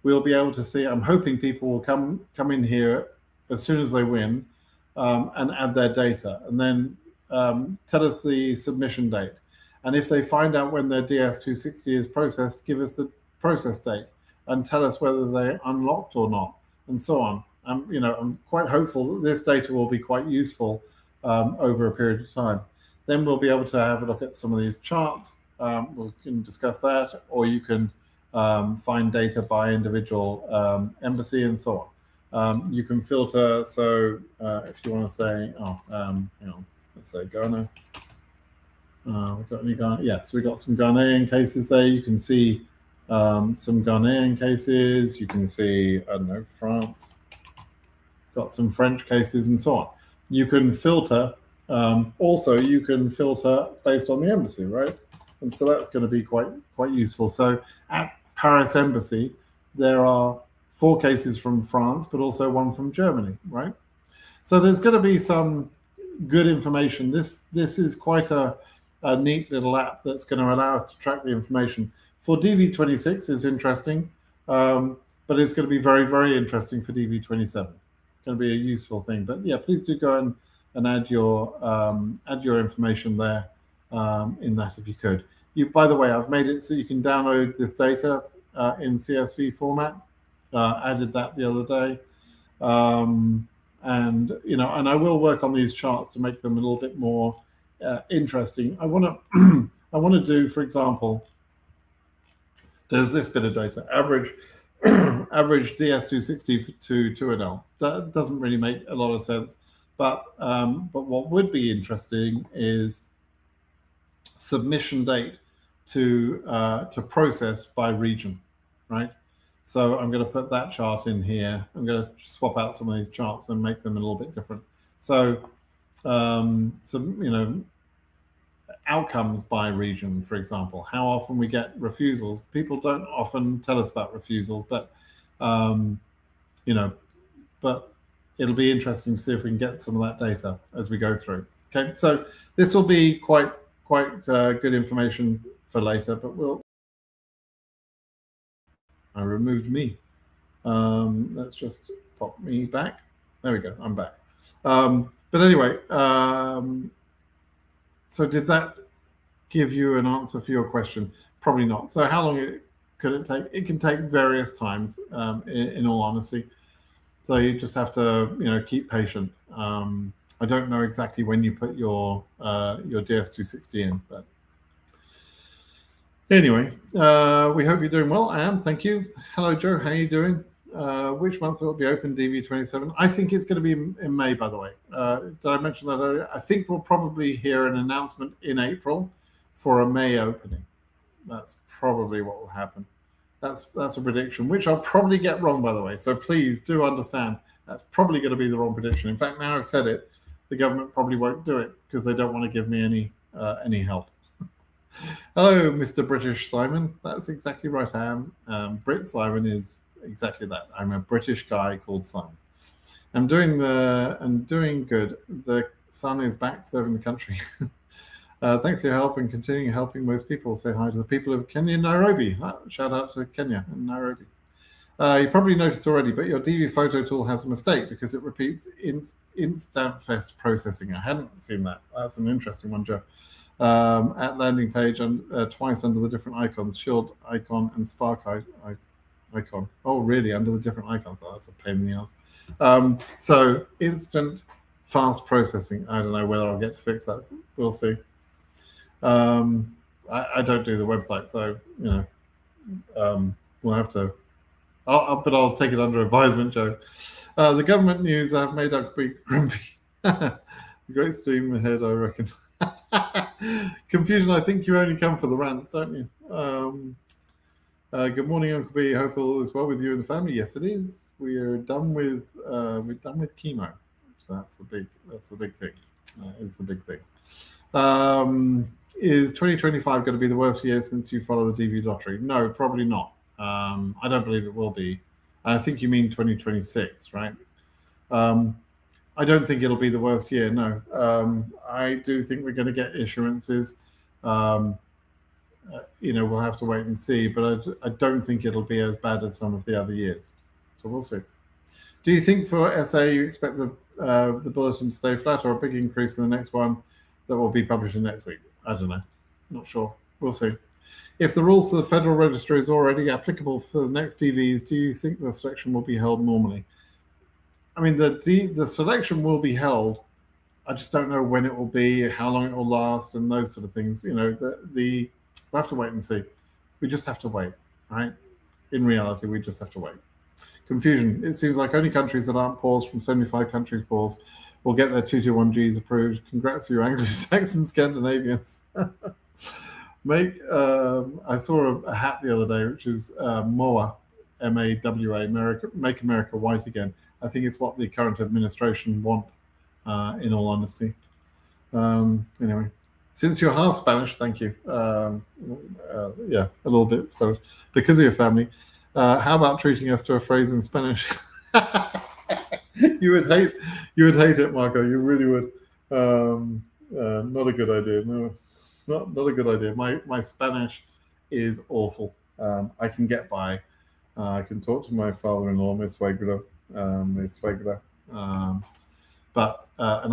we'll be able to see, I'm hoping people will come in here as soon as they win, and add their data, and then tell us the submission date. And if they find out when their DS260 is processed, give us the process date and tell us whether they unlocked or not, and so on. I'm quite hopeful that this data will be quite useful over a period of time. Then we'll be able to have a look at some of these charts. We can discuss that, or you can find data by individual embassy and so on. You can filter. So if you want to say, let's say Ghana. We've got any Ghana? Yes, we got some Ghanaian cases there. You can see some Ghanaian cases. You can see, I don't know, France. Got some French cases and so on. You can filter. Also, you can filter based on the embassy, right? And so that's going to be quite useful. So at Paris Embassy, there are 4 cases from France, but also 1 from Germany, right? So there's going to be some good information. This is quite a neat little app that's going to allow us to track the information. For DV26 is interesting, but it's going to be very, very interesting for DV27. It's going to be a useful thing. But yeah, please do go and add your information there in that if you could. By the way, I've made it so you can download this data in CSV format. Added that the other day, and I will work on these charts to make them a little bit more interesting. I want to do, for example, there's this bit of data: average DS260 to 2NL. That doesn't really make a lot of sense, but what would be interesting is submission date to process by region, right? So I'm going to put that chart in here. I'm going to swap out some of these charts and make them a little bit different. So outcomes by region, for example, how often we get refusals. People don't often tell us about refusals, but but it'll be interesting to see if we can get some of that data as we go through. Okay, so this will be quite good information for later, but I removed me. Let's just pop me back. There we go, I'm back. But anyway, so did that give you an answer for your question? Probably not. So how long could it take? It can take various times, in all honesty. So you just have to, keep patient. I don't know exactly when you put your DS260 in, but anyway, we hope you're doing well. I am. Thank you. Hello, Joe. How are you doing? Which month will it be open, DV27? I think it's going to be in May, by the way. Did I mention that earlier? I think we'll probably hear an announcement in April for a May opening. That's probably what will happen. That's a prediction, which I'll probably get wrong, by the way. So please do understand that's probably going to be the wrong prediction. In fact, now I've said it, the government probably won't do it because they don't want to give me any help. Hello, Mr. British Simon. That's exactly right. I am. Brit Simon is exactly that. I'm a British guy called Simon. I'm doing good. The sun is back serving the country. Thanks for your help and continuing helping most people. Say hi to the people of Kenya and Nairobi. Shout out to Kenya and Nairobi. You probably noticed already, but your DV photo tool has a mistake because it repeats instant fest processing. I hadn't seen that. That's an interesting one, Joe. At landing page and twice under the different icons, shield icon and spark icon. Oh, really? Under the different icons? Oh, that's a pain in the ass. So instant fast processing. I don't know whether I'll get to fix that. We'll see. I don't do the website, so we'll have to. But I'll take it under advisement, Joe. The government news have made Uncle grumpy. Great stream ahead, I reckon. Confusion. I think you only come for the rants, don't you? Good morning, Uncle B. Hope all is well with you and the family. Yes, it is. We are done with chemo, So that's the big thing. Is the big thing. Is 2025 going to be the worst year since you follow the DV lottery? No, probably not. I don't believe it will be. I think you mean 2026, right? I don't think it'll be the worst year. No, I do think we're going to get issuances. We'll have to wait and see, but I don't think it'll be as bad as some of the other years. So we'll see. Do you think for SA you expect the bulletin to stay flat or a big increase in the next one that will be published in next week? I don't know. Not sure. We'll see. If the rules for the Federal Register is already applicable for the next DVs, do you think the selection will be held normally? I mean, the selection will be held. I just don't know when it will be, how long it will last, and those sort of things. We'll have to wait and see. We just have to wait, right? In reality, we just have to wait. Confusion. It seems like only countries that aren't paused from 75 countries paused will get their 221Gs approved. Congrats to you Anglo-Saxon Scandinavians. I saw a hat the other day, which is MOA, M-A-W-A, Make America White Again. I think it's what the current administration want, in all honesty. Anyway, since you're half Spanish, thank you. Yeah, a little bit Spanish. Because of your family, how about treating us to a phrase in Spanish? You would hate it, Marco. You really would. Not a good idea. No, not a good idea. My Spanish is awful. I can get by. I can talk to my father-in-law, mi suegra, and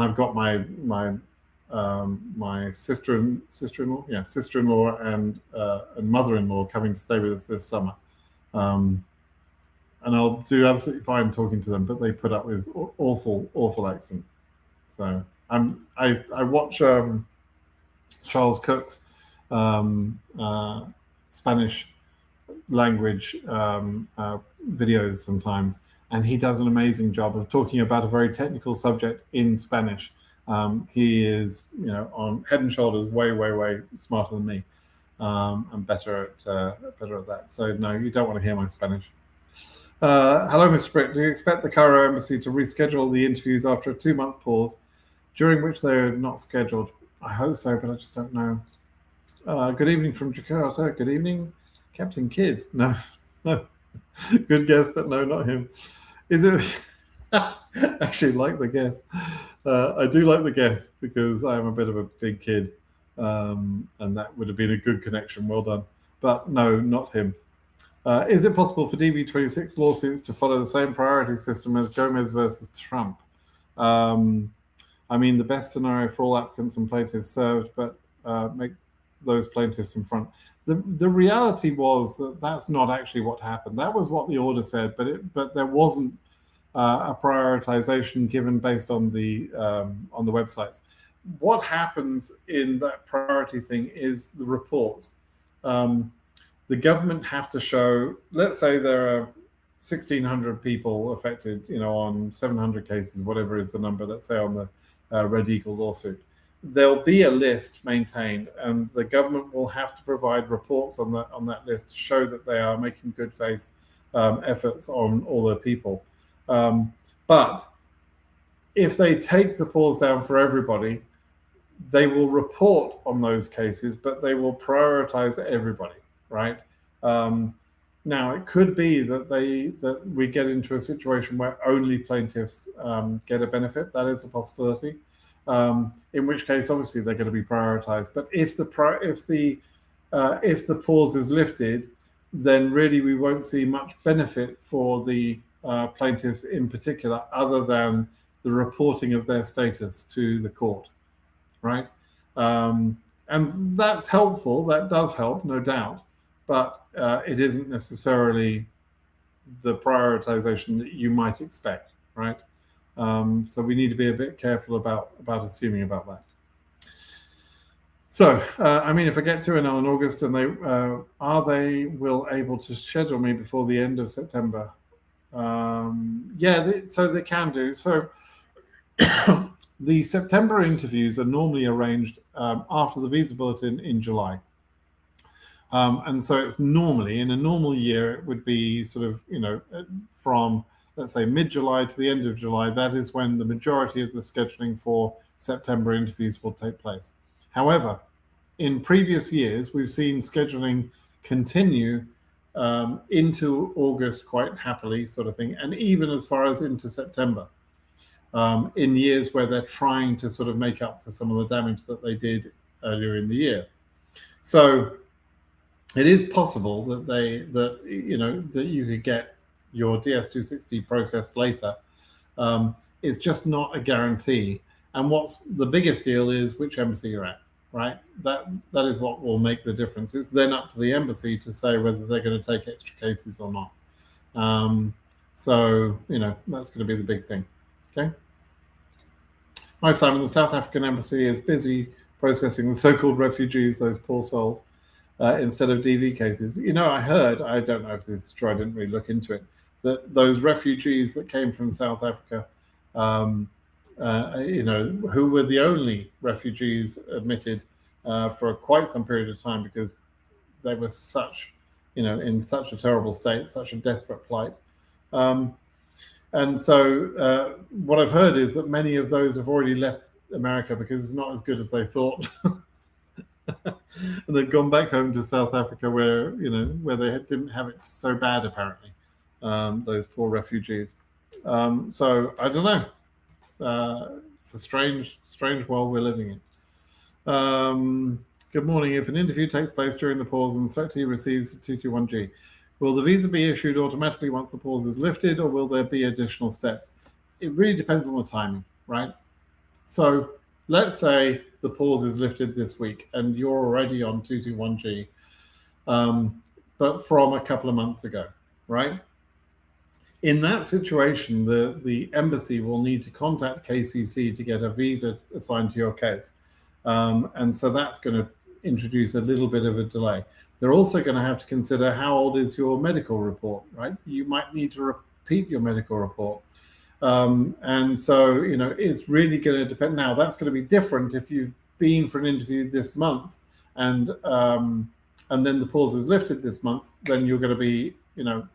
I've got my sister-in-law and mother-in-law coming to stay with us this summer. And I'll do absolutely fine talking to them, but they put up with awful accent. So I watch Charles Cook's Spanish language videos sometimes, and he does an amazing job of talking about a very technical subject in Spanish. He is, on head and shoulders way smarter than me, and better at that. So no, you don't want to hear my Spanish. Hello, Mr. Britt. Do you expect the Cairo embassy to reschedule the interviews after a 2-month pause, during which they are not scheduled? I hope so, but I just don't know. Good evening from Jakarta. Good evening, Captain Kidd. No. Good guess, but no, not him. Is it? Actually, like the guess. I do like the guess because I am a bit of a big kid, and that would have been a good connection. Well done. But no, not him. Is it possible for DB26 lawsuits to follow the same priority system as Gomez versus Trump? I mean, the best scenario for all applicants and plaintiffs served, but make those plaintiffs in front. The reality was that that's not actually what happened. That was what the order said, but there wasn't a prioritization given based on the websites. What happens in that priority thing is the reports. The government have to show, let's say there are 1,600 people affected, on 700 cases, whatever is the number, let's say on the Red Eagle lawsuit. There'll be a list maintained, and the government will have to provide reports on that list to show that they are making good faith efforts on all their people. But if they take the pause down for everybody, they will report on those cases, but they will prioritize everybody, right? Now, it could be that we get into a situation where only plaintiffs get a benefit. That is a possibility. In which case, obviously, they're going to be prioritized. But if the pause is lifted, then really we won't see much benefit for the plaintiffs in particular, other than the reporting of their status to the court, right? And that's helpful. That does help, no doubt. But it isn't necessarily the prioritization that you might expect, right? So we need to be a bit careful about assuming about that. So, if I get to an in August, and they will able to schedule me before the end of September? So they can do. So the September interviews are normally arranged after the visa bulletin in July. And so it's normally, in a normal year, it would be sort of, from let's say mid-July to the end of July, that is when the majority of the scheduling for September interviews will take place. However, in previous years, we've seen scheduling continue into August quite happily, sort of thing, and even as far as into September, in years where they're trying to sort of make up for some of the damage that they did earlier in the year. So it is possible that you could get your DS260 processed later. It's just not a guarantee. And what's the biggest deal is which embassy you're at, right? That is what will make the difference. It's then up to the embassy to say whether they're going to take extra cases or not. So that's going to be the big thing. Okay. Hi Simon. The South African embassy is busy processing the so-called refugees, those poor souls, instead of DV cases. I heard, I don't know if this is true, I didn't really look into it, that those refugees that came from South Africa, who were the only refugees admitted for quite some period of time because they were in such a terrible state, such a desperate plight. And so what I've heard is that many of those have already left America because it's not as good as they thought. And they've gone back home to South Africa where they didn't have it so bad, apparently, those poor refugees. So I don't know. It's a strange world we're living in. Good morning. If an interview takes place during the pause and the selectee receives a 221G, will the visa be issued automatically once the pause is lifted, or will there be additional steps? It really depends on the timing, right? So let's say the pause is lifted this week and you're already on 221G, but from a couple of months ago, right? In that situation, the embassy will need to contact KCC to get a visa assigned to your case. And so that's going to introduce a little bit of a delay. They're also going to have to consider how old is your medical report, right? You might need to repeat your medical report. And so, it's really going to depend. Now, that's going to be different if you've been for an interview this month and then the pause is lifted this month, then you're going to be,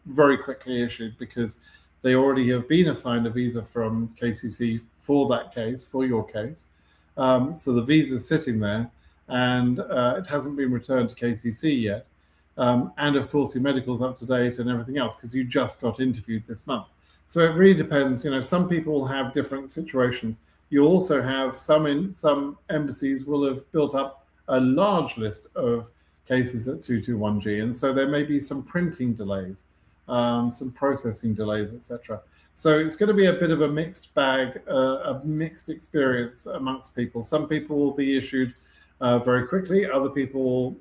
very quickly issued because they already have been assigned a visa from KCC for that case, for your case. So the visa's sitting there and it hasn't been returned to KCC yet. And of course, your medical's up to date and everything else because you just got interviewed this month. So it really depends. Some people have different situations. You also have some embassies will have built up a large list of cases at 221G, and so there may be some printing delays, some processing delays, etc. So it's going to be a bit of a mixed bag, a mixed experience amongst people. Some people will be issued very quickly. Other people,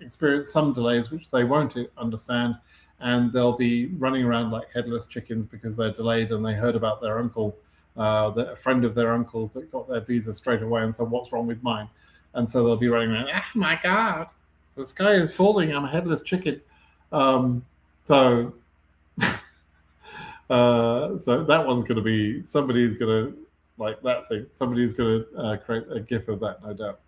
experience some delays which they won't understand, and they'll be running around like headless chickens because they're delayed and they heard about their uncle, a friend of their uncle's that got their visa straight away, and so what's wrong with mine? And so they'll be running around, oh my God, the sky is falling, I'm a headless chicken. So that one's going to be, somebody's going to like that thing. Somebody's going to create a GIF of that, no doubt.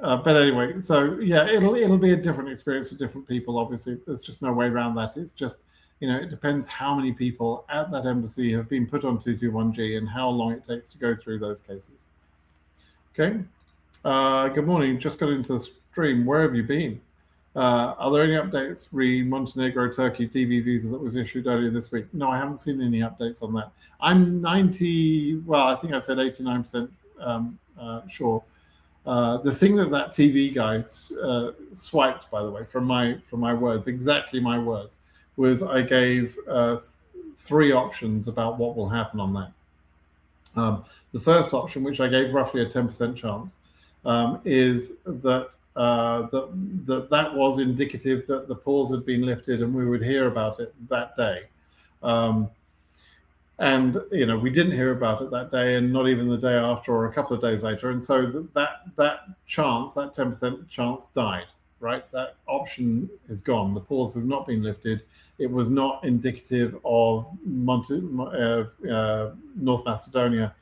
But anyway, so yeah, it'll be a different experience for different people. Obviously, there's just no way around that. It's just, it depends how many people at that embassy have been put on 221G and how long it takes to go through those cases. Okay. Good morning. Just got into the stream. Where have you been? Are there any updates re Montenegro Turkey DV visa that was issued earlier this week? No, I haven't seen any updates on that. I'm 90, well, I think I said 89% sure. The thing that TV guy swiped, by the way, from my words, exactly my words, was I gave 3 options about what will happen on that. The first option, which I gave roughly a 10% chance, is that that was indicative that the pause had been lifted and we would hear about it that day. And we didn't hear about it that day, and not even the day after or a couple of days later. And so that chance, that 10% chance, died. Right, that option is gone. The pause has not been lifted. It was not indicative of North Macedonia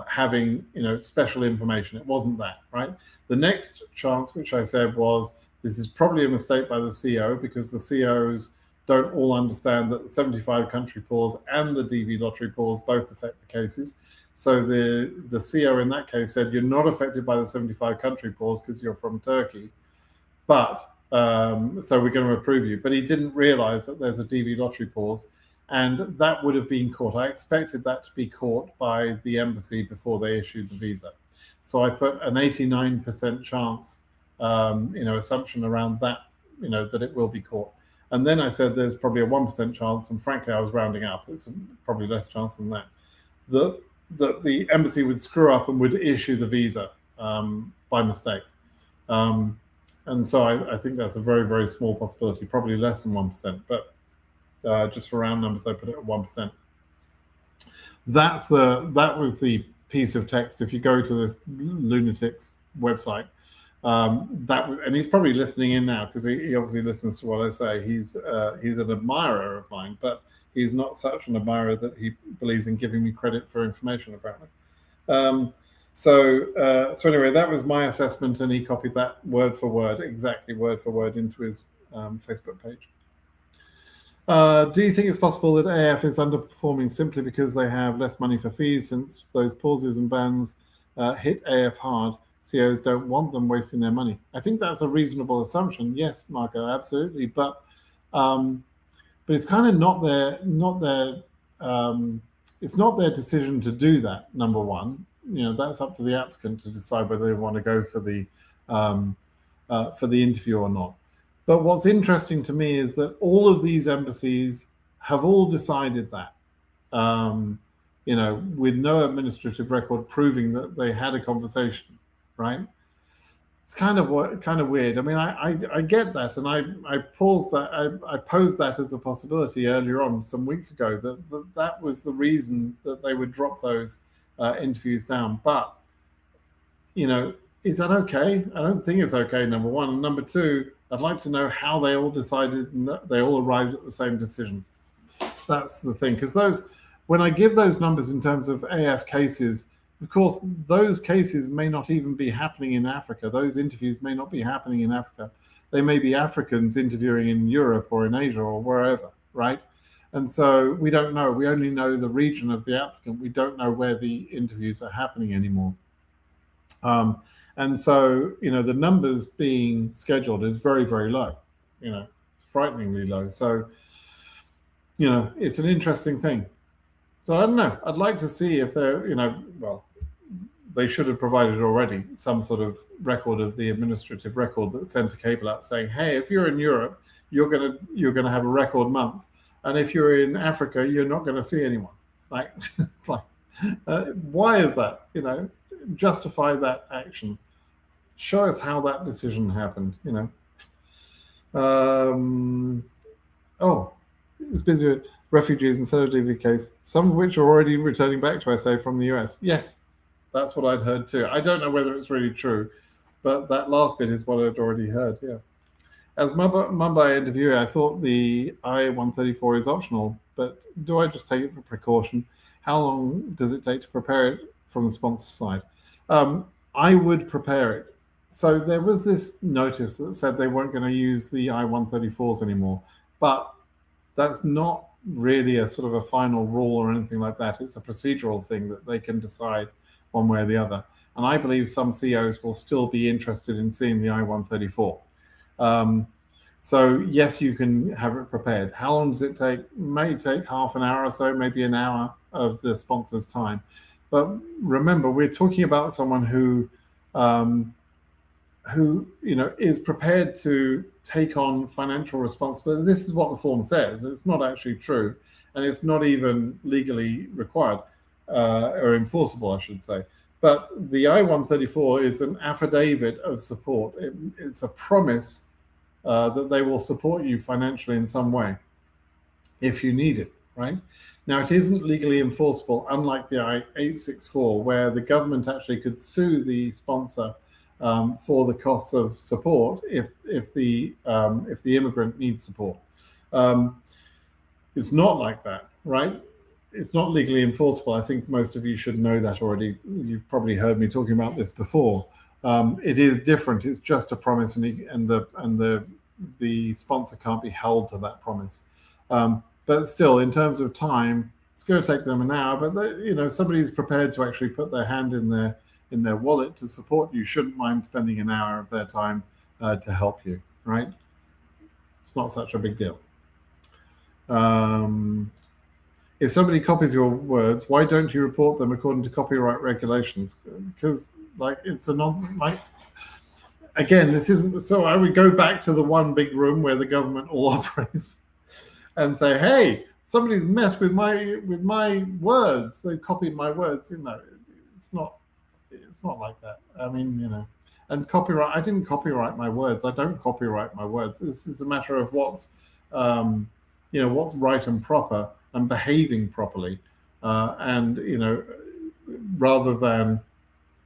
having special information. It wasn't that. Right. The next chance, which I said, was This is probably a mistake by the CO, because the COs don't all understand that the 75 country pause and the DV lottery pause both affect the cases. So the CO in that case said, you're not affected by the 75 country pause because you're from Turkey, but so we're going to approve you. But he didn't realize that there's a DV lottery pause, and that would have been caught. I expected that to be caught by the embassy before they issued the visa. So I put an 89% chance, assumption around that, that it will be caught. And then I said there's probably a 1% chance, and frankly, I was rounding up. It's probably less chance than that. That the embassy would screw up and would issue the visa by mistake. And so I think that's a very, very small possibility, probably less than 1%. But just for round numbers, I put it at 1%. That was the piece of text. If you go to this lunatic's website, and he's probably listening in now, because he obviously listens to what I say. He's an admirer of mine, but he's not such an admirer that he believes in giving me credit for information, apparently. So anyway, that was my assessment, and he copied that word for word, exactly word for word, into his Facebook page. Do you think it's possible that AF is underperforming simply because they have less money for fees, since those pauses and bans hit AF hard? COs don't want them wasting their money. I think that's a reasonable assumption. Yes, Marco, absolutely. But it's kind of not their it's not their decision to do that. Number one, that's up to the applicant to decide whether they want to go for the interview or not. But what's interesting to me is that all of these embassies have all decided that, with no administrative record proving that they had a conversation, right? It's kind of weird. I mean, I get that, and I paused that. I posed that as a possibility earlier on, some weeks ago, that was the reason that they would drop those interviews down. But is that okay? I don't think it's okay, number one. And number two, I'd like to know how they all decided and that they all arrived at the same decision. That's the thing, because when I give those numbers in terms of AF cases, of course, those cases may not even be happening in Africa. Those interviews may not be happening in Africa. They may be Africans interviewing in Europe or in Asia or wherever, right? And so we don't know. We only know the region of the applicant. We don't know where the interviews are happening anymore. And so, the numbers being scheduled is very, very low, frighteningly low. So, it's an interesting thing. So I don't know. I'd like to see if they're, they should have provided already some sort of record of the administrative record that sent a cable out saying, hey, if you're in Europe, you're gonna have a record month, and if you're in Africa, you're not going to see anyone. Like, why is that? Justify that action. Show us how that decision happened. It's busy with refugees instead of DV case, some of which are already returning back to SA from the US. Yes, that's what I'd heard too. I don't know whether it's really true, but that last bit is what I'd already heard. Yeah. As Mumbai interviewer, I thought the I-134 is optional, but do I just take it for precaution? How long does it take to prepare it from the sponsor side? I would prepare it. So there was this notice that said they weren't going to use the I-134s anymore, but that's not really a sort of a final rule or anything like that. It's a procedural thing that they can decide one way or the other. And I believe some CEOs will still be interested in seeing the I-134. So yes, you can have it prepared. How long does it take? It may take half an hour or so, maybe an hour of the sponsor's time. But remember, we're talking about someone who is prepared to take on financial responsibility. This is what the form says. It's not actually true, and it's not even legally required or enforceable, I should say. But the I-134 is an affidavit of support. It's a promise that they will support you financially in some way if you need it, right? Now, it isn't legally enforceable, unlike the I-864, where the government actually could sue the sponsor for the costs of support if the immigrant needs support. It's not like that, right? It's not legally enforceable. I think most of you should know that already. You've probably heard me talking about this before. It is different. It's just a promise, and the sponsor can't be held to that promise. But still, in terms of time, it's going to take them an hour. But somebody who's prepared to actually put their hand in their wallet to support you shouldn't mind spending an hour of their time to help you. Right? It's not such a big deal. If somebody copies your words, why don't you report them according to copyright regulations? Because it's a nonsense. Again, this isn't. So I would go back to the one big room where the government all operates, and say, "Hey, somebody's messed with my words. They've copied my words." It's not. It's not like that. I mean, and copyright. I didn't copyright my words. I don't copyright my words. This is a matter of what's right and proper and behaving properly, and rather than,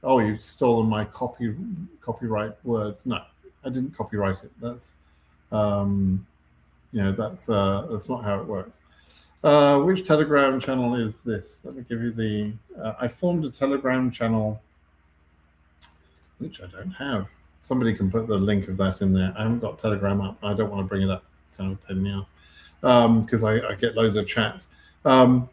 oh, you've stolen my copyright words. No, I didn't copyright it. That's that's not how it works. Which Telegram channel is this? Let me give you I formed a Telegram channel, which I don't have. Somebody can put the link of that in there. I haven't got Telegram up. I don't want to bring it up. It's kind of a pain in the ass because I get loads of chats. But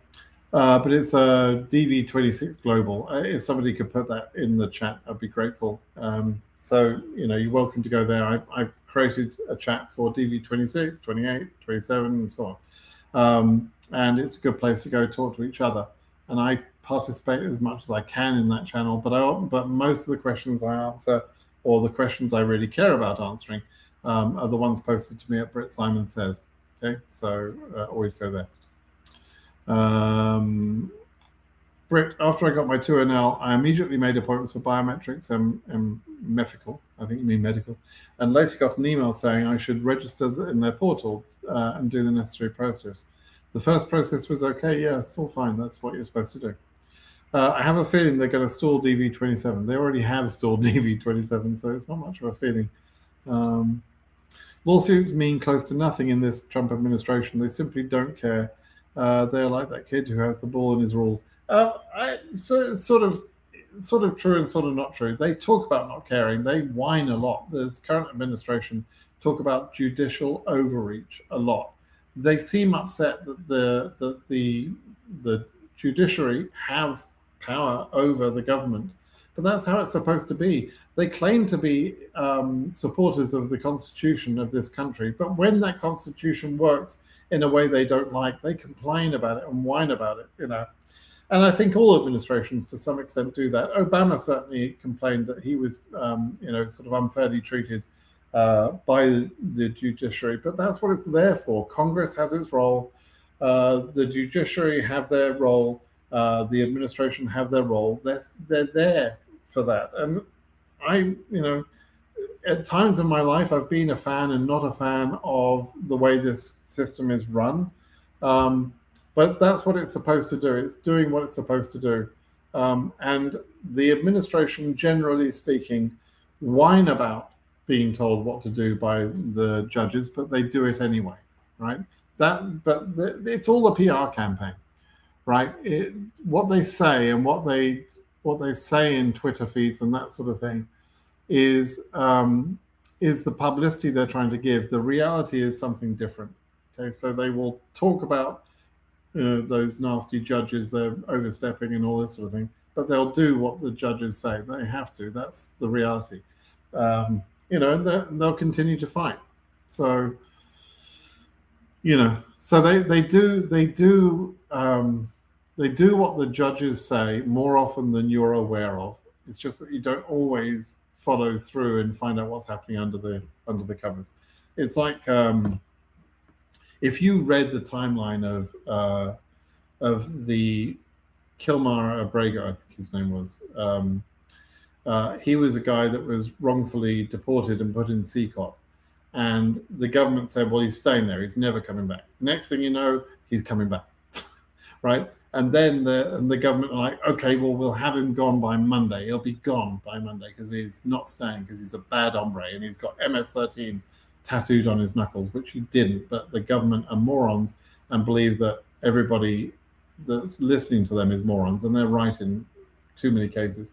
it's a DV26 Global. If somebody could put that in the chat, I'd be grateful. So, you're welcome to go there. I've created a chat for DV26, 28, 27, and so on. And it's a good place to go talk to each other. And I participate as much as I can in that channel. But most of the questions I answer, or the questions I really care about answering, are the ones posted to me at Britt Simon Says. Okay, so always go there. Britt, after I got my 2NL, I immediately made appointments for biometrics and medical. I think you mean medical. And later got an email saying I should register in their portal and do the necessary process. The first process was okay. Yeah, it's all fine. That's what you're supposed to do. I have a feeling they're going to stall DV27. They already have stalled DV27, so it's not much of a feeling. Lawsuits mean close to nothing in this Trump administration. They simply don't care. They're like that kid who has the ball in his rules. So it's sort of true and sort of not true. They talk about not caring. They whine a lot. This current administration talk about judicial overreach a lot. They seem upset that the judiciary have power over the government, but that's how it's supposed to be. They claim to be supporters of the Constitution of this country, but when that Constitution works in a way they don't like, they complain about it and whine about it, And I think all administrations to some extent do that. Obama certainly complained that he was, sort of unfairly treated by the judiciary, but that's what it's there for. Congress has its role. The judiciary have their role. The administration have their role. They're there for that. And at times in my life, I've been a fan and not a fan of the way this system is run. But that's what it's supposed to do. It's doing what it's supposed to do. And the administration, generally speaking, whine about being told what to do by the judges, but they do it anyway, right? It's all a PR campaign, right? What they say and what they say in Twitter feeds and that sort of thing is the publicity they're trying to give. The reality is something different. Okay, so they will talk about those nasty judges, they're overstepping and all this sort of thing, but they'll do what the judges say. They have to. That's the reality. And they'll continue to fight. So, so they do what the judges say more often than you're aware of. It's just that you don't always follow through and find out what's happening under the covers. It's like if you read the timeline of the Kilmar Abrego, I think his name was. He was a guy that was wrongfully deported and put in CCOT. And the government said, well, he's staying there. He's never coming back. Next thing you know, he's coming back, right? And then the government are like, okay, well, we'll have him gone by Monday. He'll be gone by Monday because he's not staying because he's a bad hombre and he's got MS-13 tattooed on his knuckles, which he didn't. But the government are morons and believe that everybody that's listening to them is morons, and they're right in too many cases.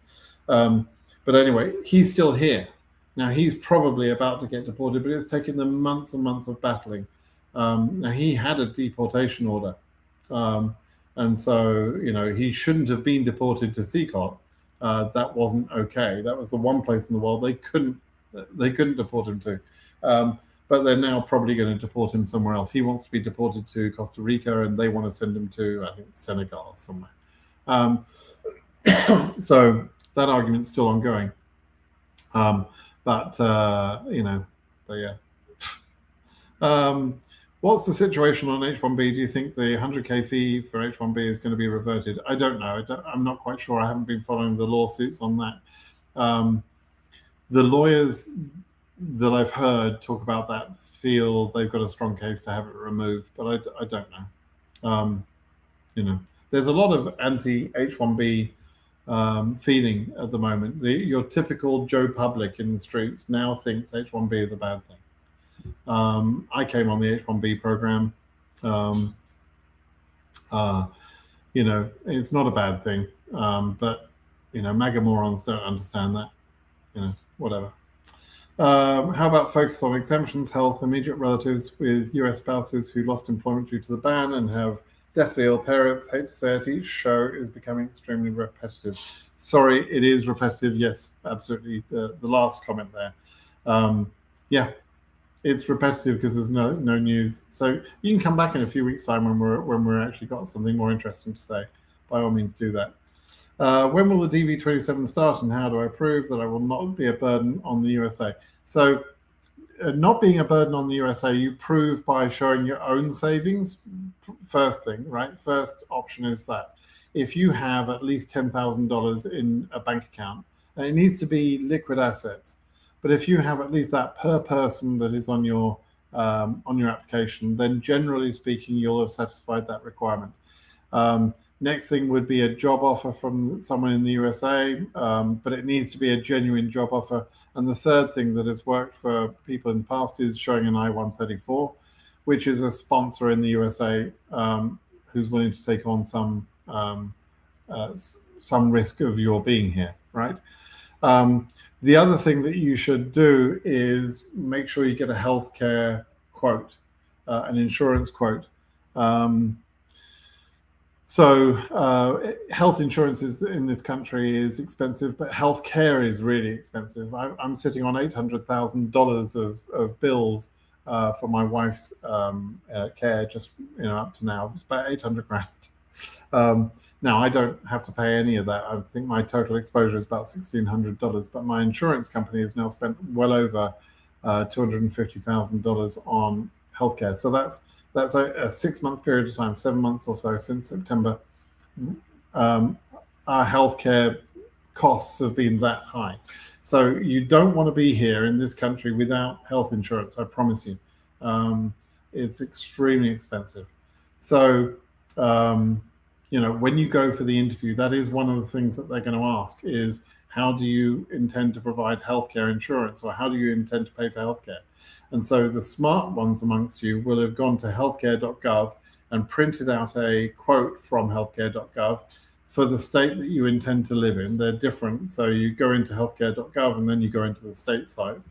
But anyway, he's still here. Now, he's probably about to get deported, but it's taken them months and months of battling. Now, he had a deportation order. And so, he shouldn't have been deported to CCOT. That wasn't okay. That was the one place in the world they couldn't deport him to. But they're now probably going to deport him somewhere else. He wants to be deported to Costa Rica, and they want to send him to, I think, Senegal or somewhere. So that argument's still ongoing. But yeah. What's the situation on H1B? Do you think the 100K fee for H1B is going to be reverted? I don't know. I'm not quite sure. I haven't been following the lawsuits on that. The lawyers that I've heard talk about that feel they've got a strong case to have it removed, but I don't know. There's a lot of anti-H1B feeling at the moment. Your typical Joe Public in the streets now thinks H1B is a bad thing. I came on the H1B program. It's not a bad thing, but MAGA morons don't understand that. Whatever. How about focus on exemptions, health, immediate relatives with US spouses who lost employment due to the ban and have deathly ill parents? Hate to say it, each show is becoming extremely repetitive. Sorry, it is repetitive. Yes, absolutely. The last comment there. Yeah, it's repetitive because there's no news. So you can come back in a few weeks' time when we're actually got something more interesting to say. By all means, do that. When will the DV27 start, and how do I prove that I will not be a burden on the USA? So not being a burden on the USA, you prove by showing your own savings. First thing, right? First option is that. If you have at least $10,000 in a bank account, and it needs to be liquid assets, but if you have at least that per person that is on your application, then generally speaking, you'll have satisfied that requirement. Next thing would be a job offer from someone in the USA, but it needs to be a genuine job offer. And the third thing that has worked for people in the past is showing an I-134, which is a sponsor in the USA who's willing to take on some risk of your being here, right? The other thing that you should do is make sure you get a healthcare quote, an insurance quote. Health insurance in this country is expensive, but healthcare is really expensive. I'm sitting on $800,000 of bills for my wife's care, just up to now. It's about 800 grand. Now I don't have to pay any of that. I think my total exposure is about $1,600, but my insurance company has now spent well over $250,000 on healthcare. So that's a 6-month period of time, 7 months or so since September. Our healthcare costs have been that high. So you don't want to be here in this country without health insurance, I promise you. It's extremely expensive. So, when you go for the interview, that is one of the things that they're going to ask is, how do you intend to provide healthcare insurance, or how do you intend to pay for healthcare? And so the smart ones amongst you will have gone to healthcare.gov and printed out a quote from healthcare.gov for the state that you intend to live in. They're different. So you go into healthcare.gov and then you go into the state sites,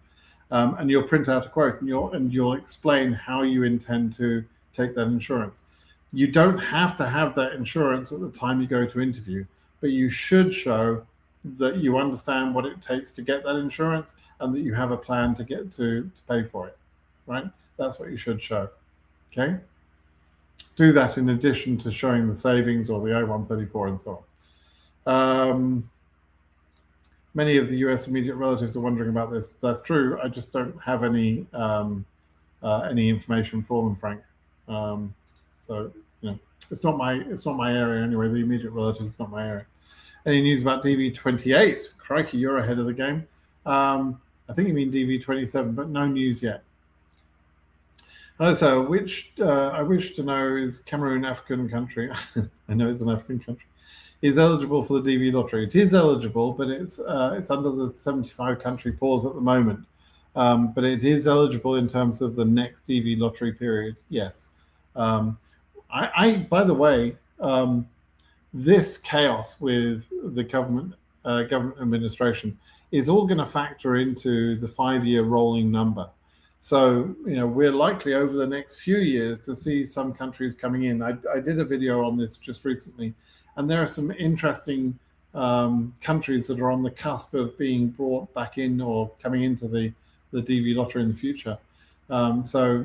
and you'll print out a quote and you'll explain how you intend to take that insurance. You don't have to have that insurance at the time you go to interview, but you should show that you understand what it takes to get that insurance and that you have a plan to get to pay for it, right? That's what you should show, okay? Do that in addition to showing the savings or the I-134 and so on. Many of the US immediate relatives are wondering about this. That's true. I just don't have any information for them, Frank. So it's not my area anyway. The immediate relatives is not my area. Any news about DV28? Crikey, you're ahead of the game. I think you mean DV27, but no news yet. So, which I wish to know is Cameroon, African country. I know it's an African country. Is eligible for the DV lottery. It is eligible, but it's under the 75 country pause at the moment. But it is eligible in terms of the next DV lottery period. Yes. By the way, this chaos with the government administration is all going to factor into the 5-year rolling number. So, we're likely over the next few years to see some countries coming in. I did a video on this just recently, and there are some interesting countries that are on the cusp of being brought back in or coming into the DV lottery in the future. So,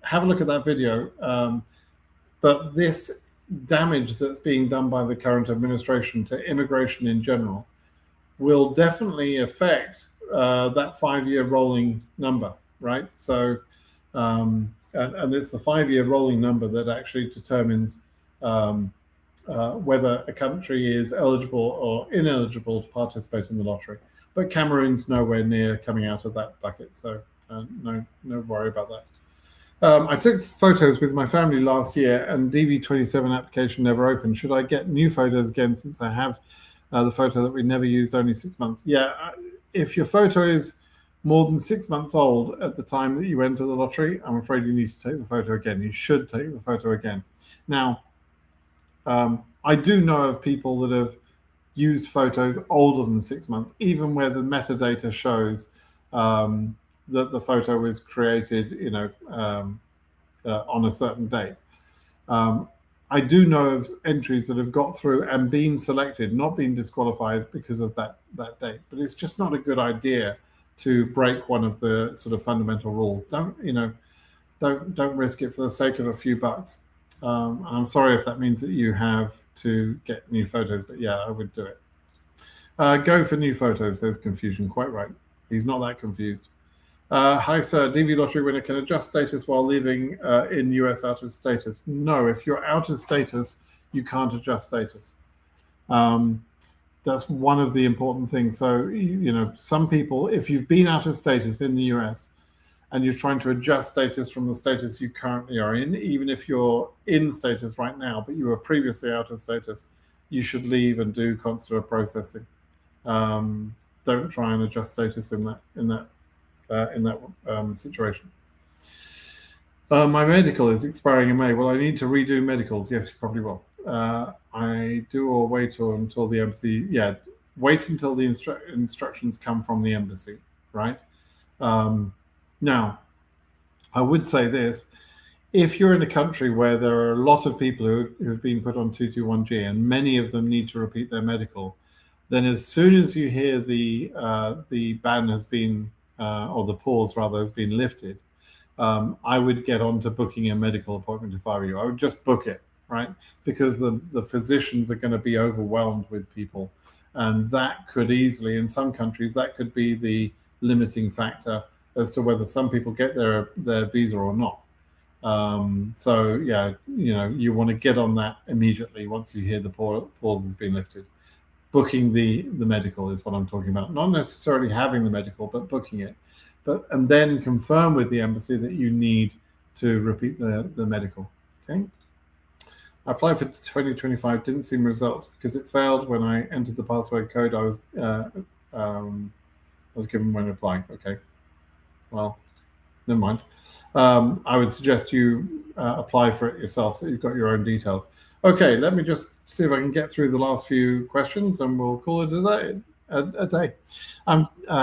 have a look at that video. But this damage that's being done by the current administration to immigration in general will definitely affect that 5-year rolling number, right? So, and it's the 5-year rolling number that actually determines whether a country is eligible or ineligible to participate in the lottery. But Cameroon's nowhere near coming out of that bucket, so no worry about that. I took photos with my family last year, and DV27 application never opened. Should I get new photos again since I have the photo that we never used only 6 months? Yeah, if your photo is more than 6 months old at the time that you enter the lottery, I'm afraid you need to take the photo again. You should take the photo again. Now, I do know of people that have used photos older than 6 months, even where the metadata shows that the photo was created, on a certain date. I do know of entries that have got through and been selected, not been disqualified because of that date. But it's just not a good idea to break one of the sort of fundamental rules. Don't risk it for the sake of a few bucks. I'm sorry if that means that you have to get new photos, but yeah, I would do it. Go for new photos. There's confusion. Quite right. He's not that confused. Hi, sir. DV lottery winner can adjust status while living in US out of status. No, if you're out of status, you can't adjust status. That's one of the important things. So, some people, if you've been out of status in the US and you're trying to adjust status from the status you currently are in, even if you're in status right now, but you were previously out of status, you should leave and do consular processing. Don't try and adjust status in that situation. My medical is expiring in May. Will I need to redo medicals? Yes, you probably will. I do or wait until the embassy. Yeah, wait until the instructions come from the embassy, right? Now, I would say this. If you're in a country where there are a lot of people who have been put on 221G and many of them need to repeat their medical, then as soon as you hear the ban has been, or the pause rather, has been lifted, I would get on to booking a medical appointment if I were you. I would just book it, right? Because the physicians are going to be overwhelmed with people. And that could easily, in some countries, that could be the limiting factor as to whether some people get their visa or not. So yeah, you want to get on that immediately once you hear the pause has been lifted. Booking the medical is what I'm talking about. Not necessarily having the medical, but booking it. And then confirm with the embassy that you need to repeat the medical. Okay. I applied for 2025, didn't see results because it failed when I entered the password code I was given when applying. Okay. Well, never mind. I would suggest you apply for it yourself so you've got your own details. Okay, let me just see if I can get through the last few questions and we'll call it a day.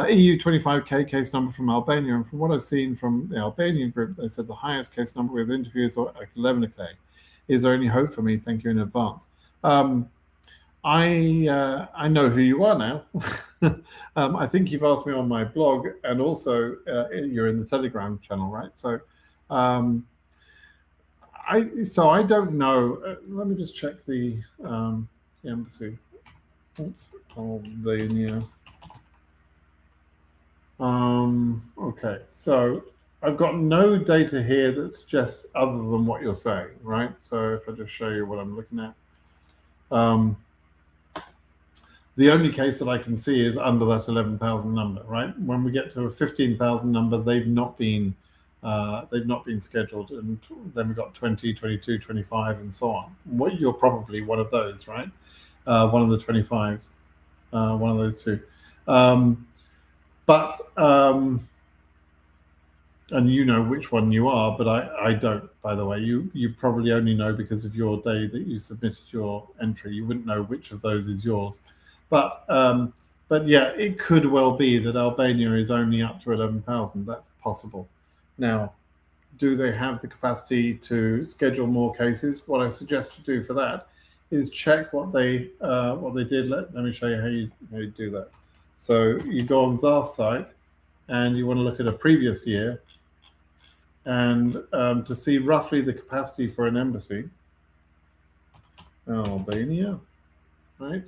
EU 25K case number from Albania, and from what I've seen from the Albanian group, they said the highest case number with interviews are like 11K. Is there any hope for me? Thank you in advance. I know who you are now. I think you've asked me on my blog, and also you're in the Telegram channel, right? So I don't know. Let me just check the embassy. Oops, Albania. Okay, so I've got no data here that suggests other than what you're saying, right? So if I just show you what I'm looking at. The only case that I can see is under that 11,000 number, right? When we get to a 15,000 number, they've not been scheduled, and then we've got 20, 22, 25, and so on. You're probably one of those, right? One of the 25s, one of those two. And you know which one you are, but I don't, by the way. You probably only know because of your day that you submitted your entry. You wouldn't know which of those is yours. But But yeah, it could well be that Albania is only up to 11,000. That's possible. Now, do they have the capacity to schedule more cases? What I suggest you do for that is check what they did. Let me show you how you do that. So you go on ZAR's site and you want to look at a previous year and to see roughly the capacity for an embassy. Albania, right?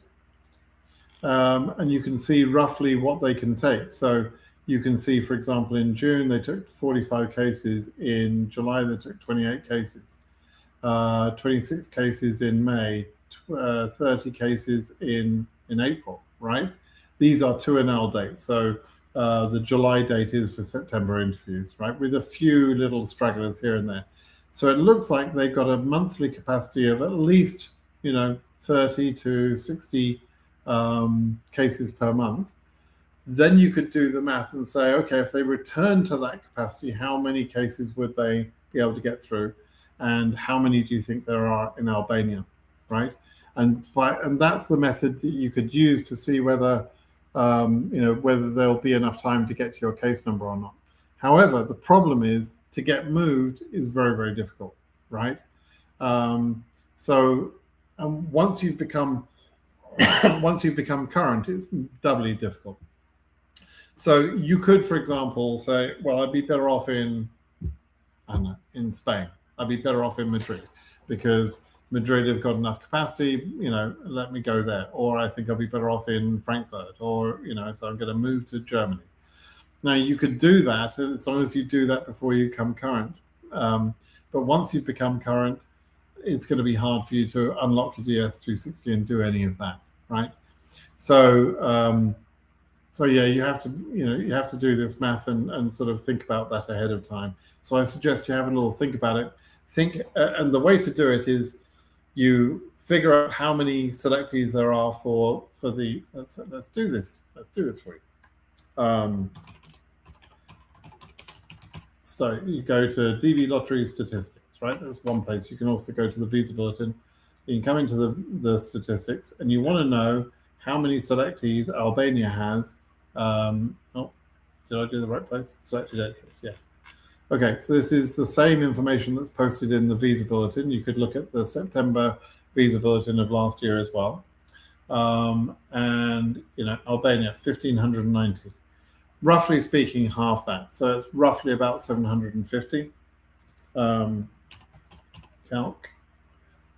And you can see roughly what they can take. So you can see, for example, in June, they took 45 cases. In July, they took 28 cases, 26 cases in May, 30 cases in April, right? These are 2NL dates. So the July date is for September interviews, right? With a few little stragglers here and there. So it looks like they've got a monthly capacity of at least, 30 to 60 cases per month. Then you could do the math and say, okay, if they return to that capacity, how many cases would they be able to get through? And how many do you think there are in Albania, right? And that's the method that you could use to see whether, whether there'll be enough time to get to your case number or not. However, the problem is to get moved is very, very difficult, right? So once you've become current, it's doubly difficult. So you could, for example, say, well, I'd be better off in Spain. I'd be better off in Madrid because Madrid have got enough capacity, let me go there. Or I think I'll be better off in Frankfurt, or, so I'm going to move to Germany. Now, you could do that as long as you do that before you become current. But once you've become current, it's going to be hard for you to unlock your DS260 and do any of that, right? So, yeah, you have to do this math and sort of think about that ahead of time. So I suggest you have a little think about it. And the way to do it is you figure out how many selectees there are for the. Let's do this. Let's do this for you. So you go to DB Lottery Statistics, right? That's one place. You can also go to the Visa Bulletin. You can come into the statistics, and you want to know how many selectees Albania has. Did I do the right place? Selected entries, yes. Okay, so this is the same information that's posted in the Visa Bulletin. You could look at the September Visa Bulletin of last year as well. And, Albania, 1,590. Roughly speaking, half that. So it's roughly about 750. Calc.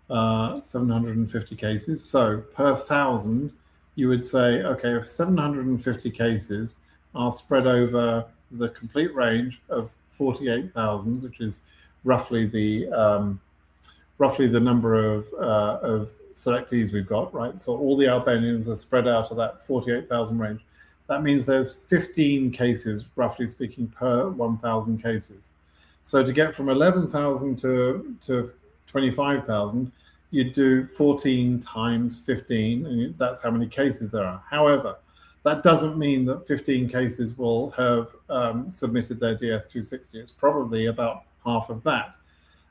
750 cases. So per 1,000, you would say, okay, if 750 cases are spread over the complete range of 48,000, which is roughly the number of selectees we've got, right? So all the Albanians are spread out of that 48,000 range. That means there's 15 cases, roughly speaking, per 1,000 cases. So to get from 11,000 to 25,000, you'd do 14 times 15, and that's how many cases there are. However, that doesn't mean that 15 cases will have submitted their DS260. It's probably about half of that.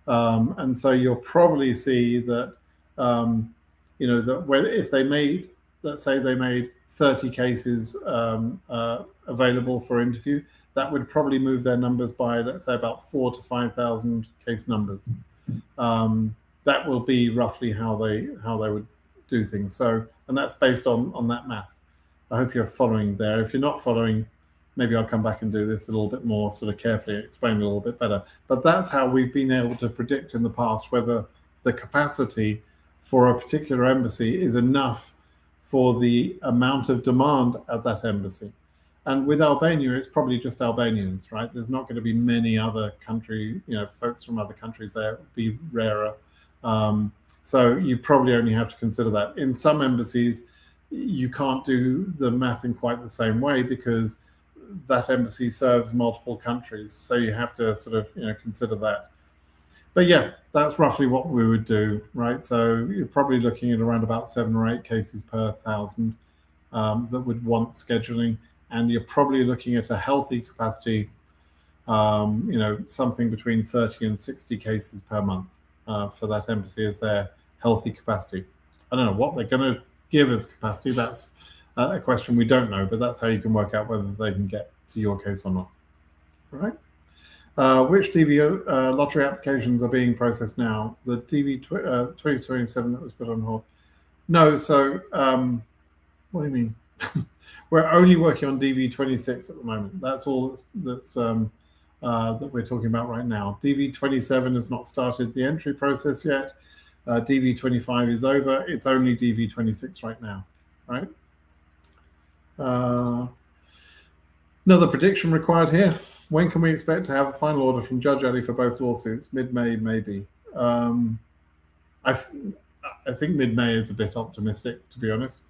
And so you'll probably see that, if they made, let's say they made 30 cases available for interview, that would probably move their numbers by, let's say, about 4,000 to 5,000 case numbers. That will be roughly how they would do things. So, and that's based on that math. I hope you're following there. If you're not following, maybe I'll come back and do this a little bit more sort of carefully, explain a little bit better. But that's how we've been able to predict in the past whether the capacity for a particular embassy is enough for the amount of demand at that embassy. And with Albania, it's probably just Albanians, right? There's not going to be many other folks from other countries there. It would be rarer. So you probably only have to consider that. In some embassies, you can't do the math in quite the same way because that embassy serves multiple countries. So you have to sort of, consider that. But yeah, that's roughly what we would do, right? So you're probably looking at around about 7 or 8 cases per 1,000 that would want scheduling. And you're probably looking at a healthy capacity, something between 30 and 60 cases per month for that embassy as their healthy capacity. I don't know what they're going to give as capacity. That's a question we don't know, but that's how you can work out whether they can get to your case or not. Right? Which DV lottery applications are being processed now? The DV 2027 that was put on hold. No, so what do you mean? We're only working on DV26 at the moment. That's all that we're talking about right now. DV27 has not started the entry process yet. DV25 is over. It's only DV26 right now, right? Another prediction required here. When can we expect to have a final order from Judge Ali for both lawsuits? Mid-May, maybe. I think mid-May is a bit optimistic, to be honest.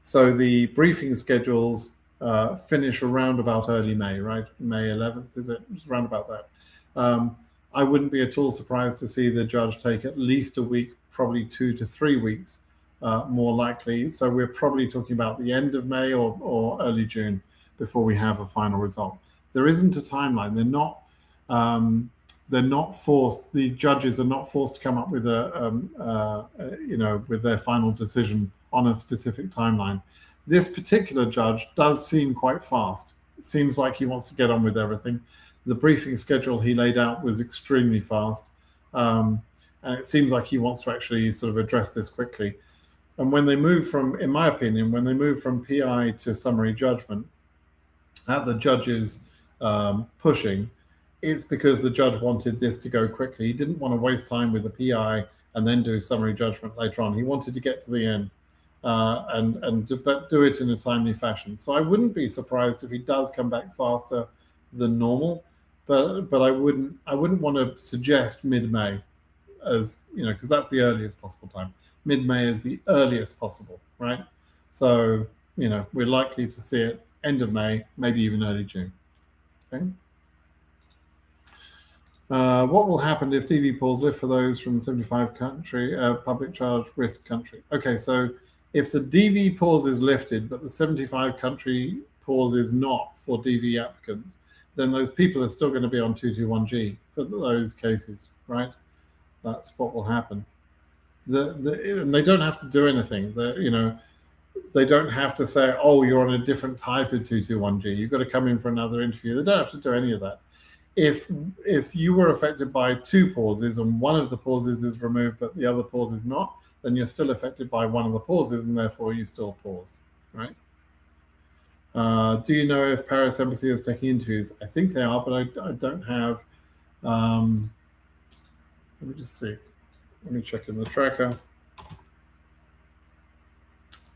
So the briefing schedules finish around about early May, right? May 11th, is it? It's around about that. I wouldn't be at all surprised to see the judge take at least a week, probably 2 to 3 weeks, more likely. So we're probably talking about the end of May or early June before we have a final result. There isn't a timeline. They're not forced. The judges are not forced to come up with with their final decision on a specific timeline. This particular judge does seem quite fast. It seems like he wants to get on with everything. The briefing schedule he laid out was extremely fast. And it seems like he wants to actually sort of address this quickly. And when they move from, in my opinion, when they move from PI to summary judgment, at the judge's pushing, it's because the judge wanted this to go quickly. He didn't want to waste time with the PI and then do summary judgment later on. He wanted to get to the end but do it in a timely fashion. So I wouldn't be surprised if he does come back faster than normal, but I wouldn't want to suggest mid-May, as because that's the earliest possible time. Mid-May is the earliest possible, right? So we're likely to see it end of May, maybe even early June. Okay. What will happen if DV pools lift for those from 75 country public charge risk country? Okay, so if the DV pause is lifted, but the 75 country pause is not for DV applicants, then those people are still going to be on 221G for those cases, right? That's what will happen. And they don't have to do anything. They don't have to say, oh, you're on a different type of 221G. You've got to come in for another interview. They don't have to do any of that. If you were affected by 2 pauses and one of the pauses is removed but the other pause is not, then you're still affected by one of the pauses and therefore you still paused, right? Do you know if Paris Embassy is taking interviews? I think they are, but I don't have. Let me just see. Let me check in the tracker.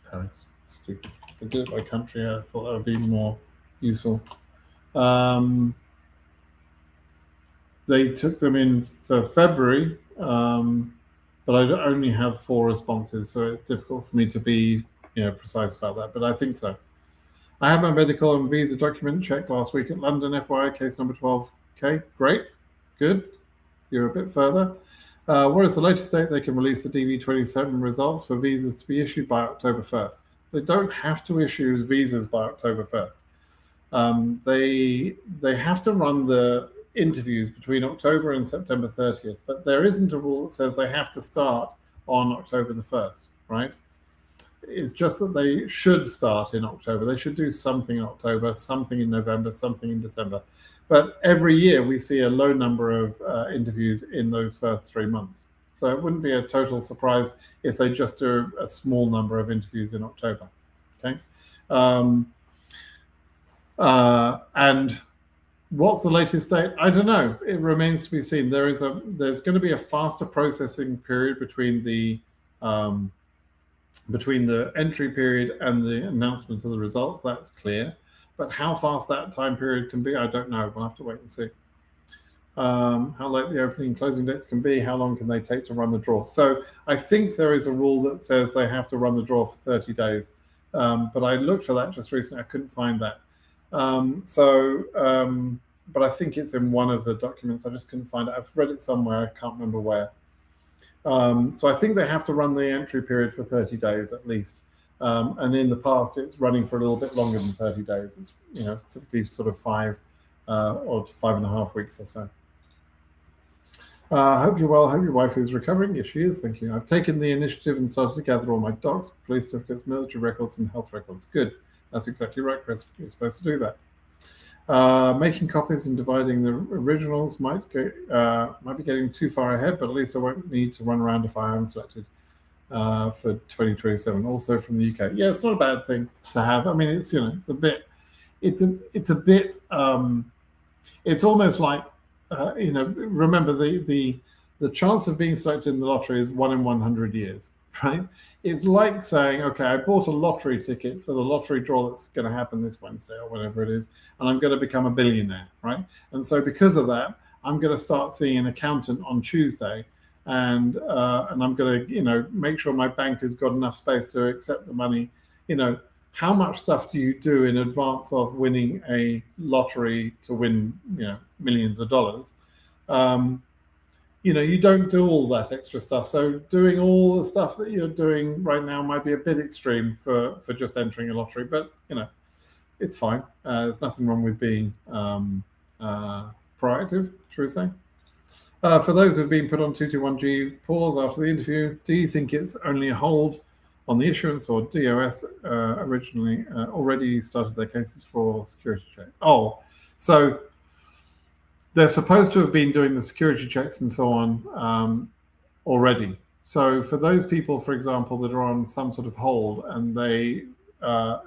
Paris, stupid. I did it by country. I thought that would be more useful. They took them in for February, but I only have 4 responses, so it's difficult for me to be precise about that, but I think so. I had my medical and visa document checked last week at London, FYI, case number 12K. Great, good. You're a bit further. What is the latest date they can release the DV27 results for visas to be issued by October 1st? They don't have to issue visas by October 1st. They have to run the interviews between October and September 30th, but there isn't a rule that says they have to start on October the 1st, right? It's just that they should start in October. They should do something in October, something in November, something in December. But every year we see a low number of interviews in those first 3 months. So it wouldn't be a total surprise if they just do a small number of interviews in October, okay? And what's the latest date? I don't know. It remains to be seen. There's going to be a faster processing period between the entry period and the announcement of the results. That's clear. But how fast that time period can be, I don't know. We'll have to wait and see. How late the opening and closing dates can be, how long can they take to run the draw? So I think there is a rule that says they have to run the draw for 30 days. But I looked for that just recently. I couldn't find that. But I think it's in one of the documents. I just couldn't find it. I've read it somewhere. I can't remember where. So I think they have to run the entry period for 30 days at least. And in the past, it's running for a little bit longer than 30 days. It's typically sort of 5 or 5.5 weeks or so. I hope you're well. I hope your wife is recovering. Yes, she is. Thank you. I've taken the initiative and started to gather all my docs, police certificates, military records, and health records. Good. That's exactly right, Chris. You're supposed to do that. Making copies and dividing the originals might be getting too far ahead, but at least I won't need to run around if I am selected for 2027. Also from the UK. Yeah, it's not a bad thing to have. I mean, it's it's a bit, it's a bit. It's almost like remember the chance of being selected in the lottery is 1 in 100 years, right? It's like saying, okay, I bought a lottery ticket for the lottery draw that's going to happen this Wednesday or whatever it is, and I'm going to become a billionaire, right? And so because of that, I'm going to start seeing an accountant on Tuesday, and I'm going to make sure my bank has got enough space to accept the money. How much stuff do you do in advance of winning a lottery to win millions of dollars? You don't do all that extra stuff. So doing all the stuff that you're doing right now might be a bit extreme for just entering a lottery, but it's fine. There's nothing wrong with being proactive, should we say? For those who've been put on 221G pause after the interview, do you think it's only a hold on the issuance, or DOS originally already started their cases for security check? Oh, so they're supposed to have been doing the security checks and so on already. So for those people, for example, that are on some sort of hold and they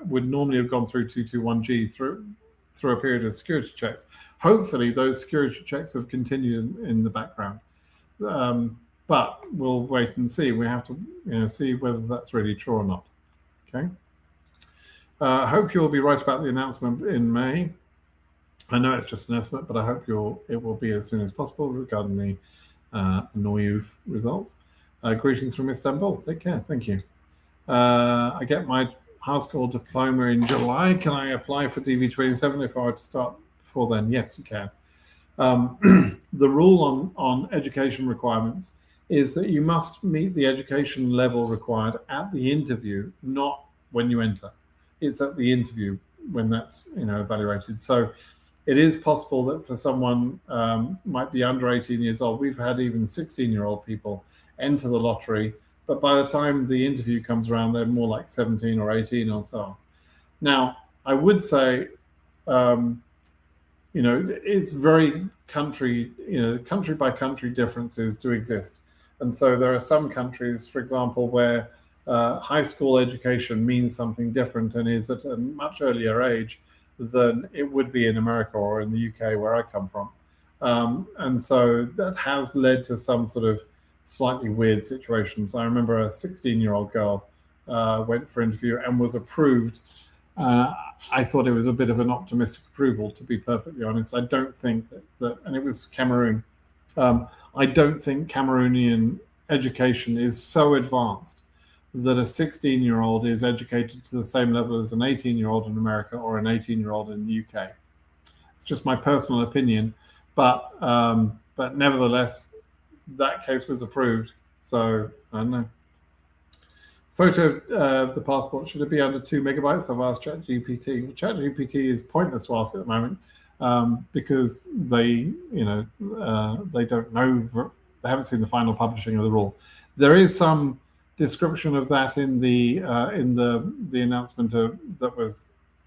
would normally have gone through 221G through a period of security checks, hopefully those security checks have continued in the background. But we'll wait and see. We have to see whether that's really true or not. Okay. I hope you'll be right about the announcement in May. I know it's just an estimate, but I hope it will be as soon as possible regarding the NOYUV results. Greetings from Istanbul. Take care. Thank you. I get my high school diploma in July. Can I apply for DV27 if I were to start before then? Yes, you can. The rule on education requirements is that you must meet the education level required at the interview, not when you enter. It's at the interview when that's evaluated. So it is possible that for someone might be under 18 years old. We've had even 16-year-old people enter the lottery, but by the time the interview comes around, they're more like 17 or 18 or so. Now, I would say, it's very country by country differences do exist. And so there are some countries, for example, where high school education means something different and is at a much earlier age than it would be in America or in the UK, where I come from. And so that has led to some sort of slightly weird situations. I remember a 16-year-old girl went for interview and was approved. I thought it was a bit of an optimistic approval, to be perfectly honest. I don't think that and it was Cameroon. I don't think Cameroonian education is so advanced that a 16-year-old is educated to the same level as an 18-year-old in America or an 18-year-old in the UK. It's just my personal opinion, but nevertheless, that case was approved. So I don't know. Photo of the passport, should it be under 2 megabytes? I've asked ChatGPT. ChatGPT is pointless to ask at the moment because they don't know. They haven't seen the final publishing of the rule. There is some description of that in the announcement that was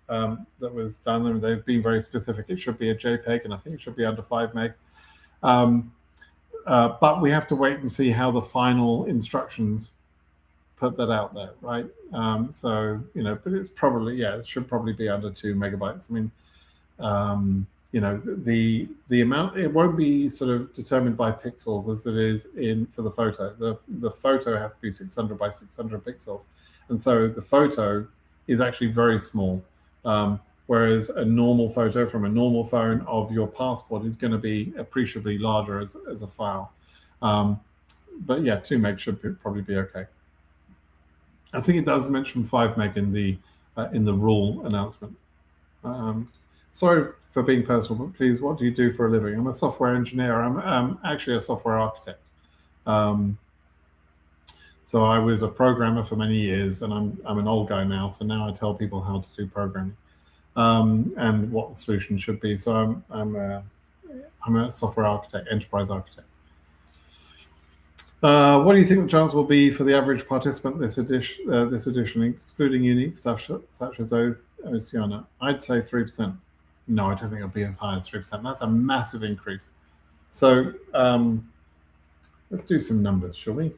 done, and they've been very specific. It should be a JPEG, and I think it should be under 5 meg. But we have to wait and see how the final instructions put that out there, right? But it's probably, it should probably be under 2 megabytes. I mean, the amount, it won't be sort of determined by pixels as it is for the photo. The photo has to be 600 by 600 pixels, and so the photo is actually very small. Whereas a normal photo from a normal phone of your passport is going to be appreciably larger as a file. But yeah, 2 meg should probably be okay. I think it does mention 5 meg in the rule announcement. Sorry for being personal, but please, what do you do for a living? I'm a software engineer. I'm actually a software architect. So I was a programmer for many years, and I'm an old guy now. So now I tell people how to do programming and what the solution should be. So I'm a software architect, enterprise architect. What do you think the chance will be for the average participant this edition, excluding unique stuff such as Oceana? I'd say 3%. No, I don't think it'll be as high as 3%. That's a massive increase. So let's do some numbers, shall we?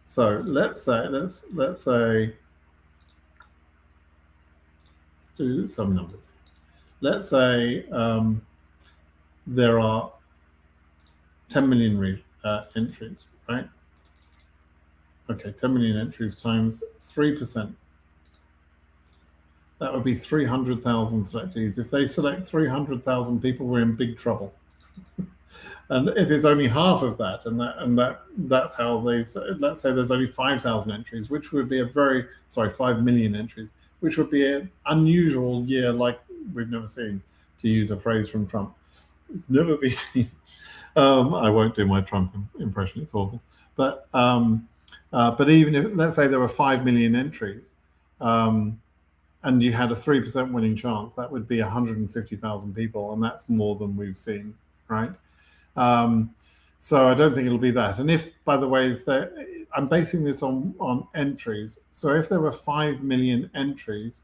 So let's do some numbers. Let's say there are 10 million entries, right? Okay, 10 million entries times 3%. That would be 300,000 selectees. If they select 300,000 people, we're in big trouble. And if it's only half of that, that's how let's say there's only 5,000 entries, which would be 5 million entries, which would be an unusual year like we've never seen, to use a phrase from Trump. Never be seen. I won't do my Trump impression; it's awful. But even if, let's say there were 5 million entries, and you had a 3% winning chance, that would be 150,000 people, and that's more than we've seen, right? So I don't think it'll be that. And if, by the way, I'm basing this on entries. So if there were 5 million entries,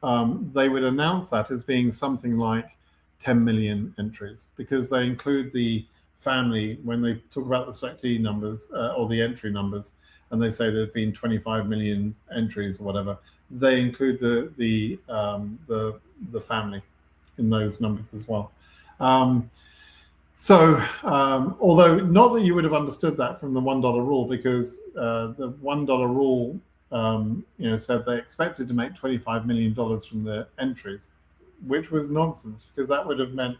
they would announce that as being something like 10 million entries, because they include the family when they talk about the selectee numbers or the entry numbers, and they say there's been 25 million entries or whatever. They include the family in those numbers as well. Although not that you would have understood that from the $1 rule, because the $1 rule said they expected to make $25 million from the entries, which was nonsense, because that would have meant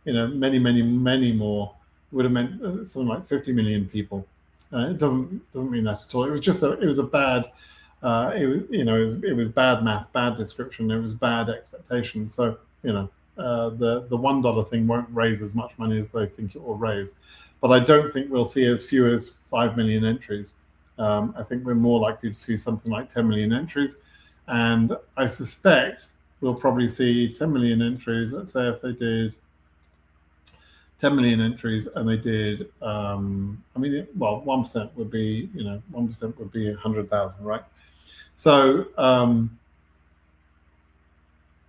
many more, would have meant something like 50 million people. It doesn't mean that at all. It was just it was bad math, bad description. It was bad expectation. So the $1 thing won't raise as much money as they think it will raise. But I don't think we'll see as few as 5 million entries. I think we're more likely to see something like 10 million entries. And I suspect we'll probably see 10 million entries. Let's say if they did 10 million entries and they did, 1% would be, 1% would be 100,000, right? So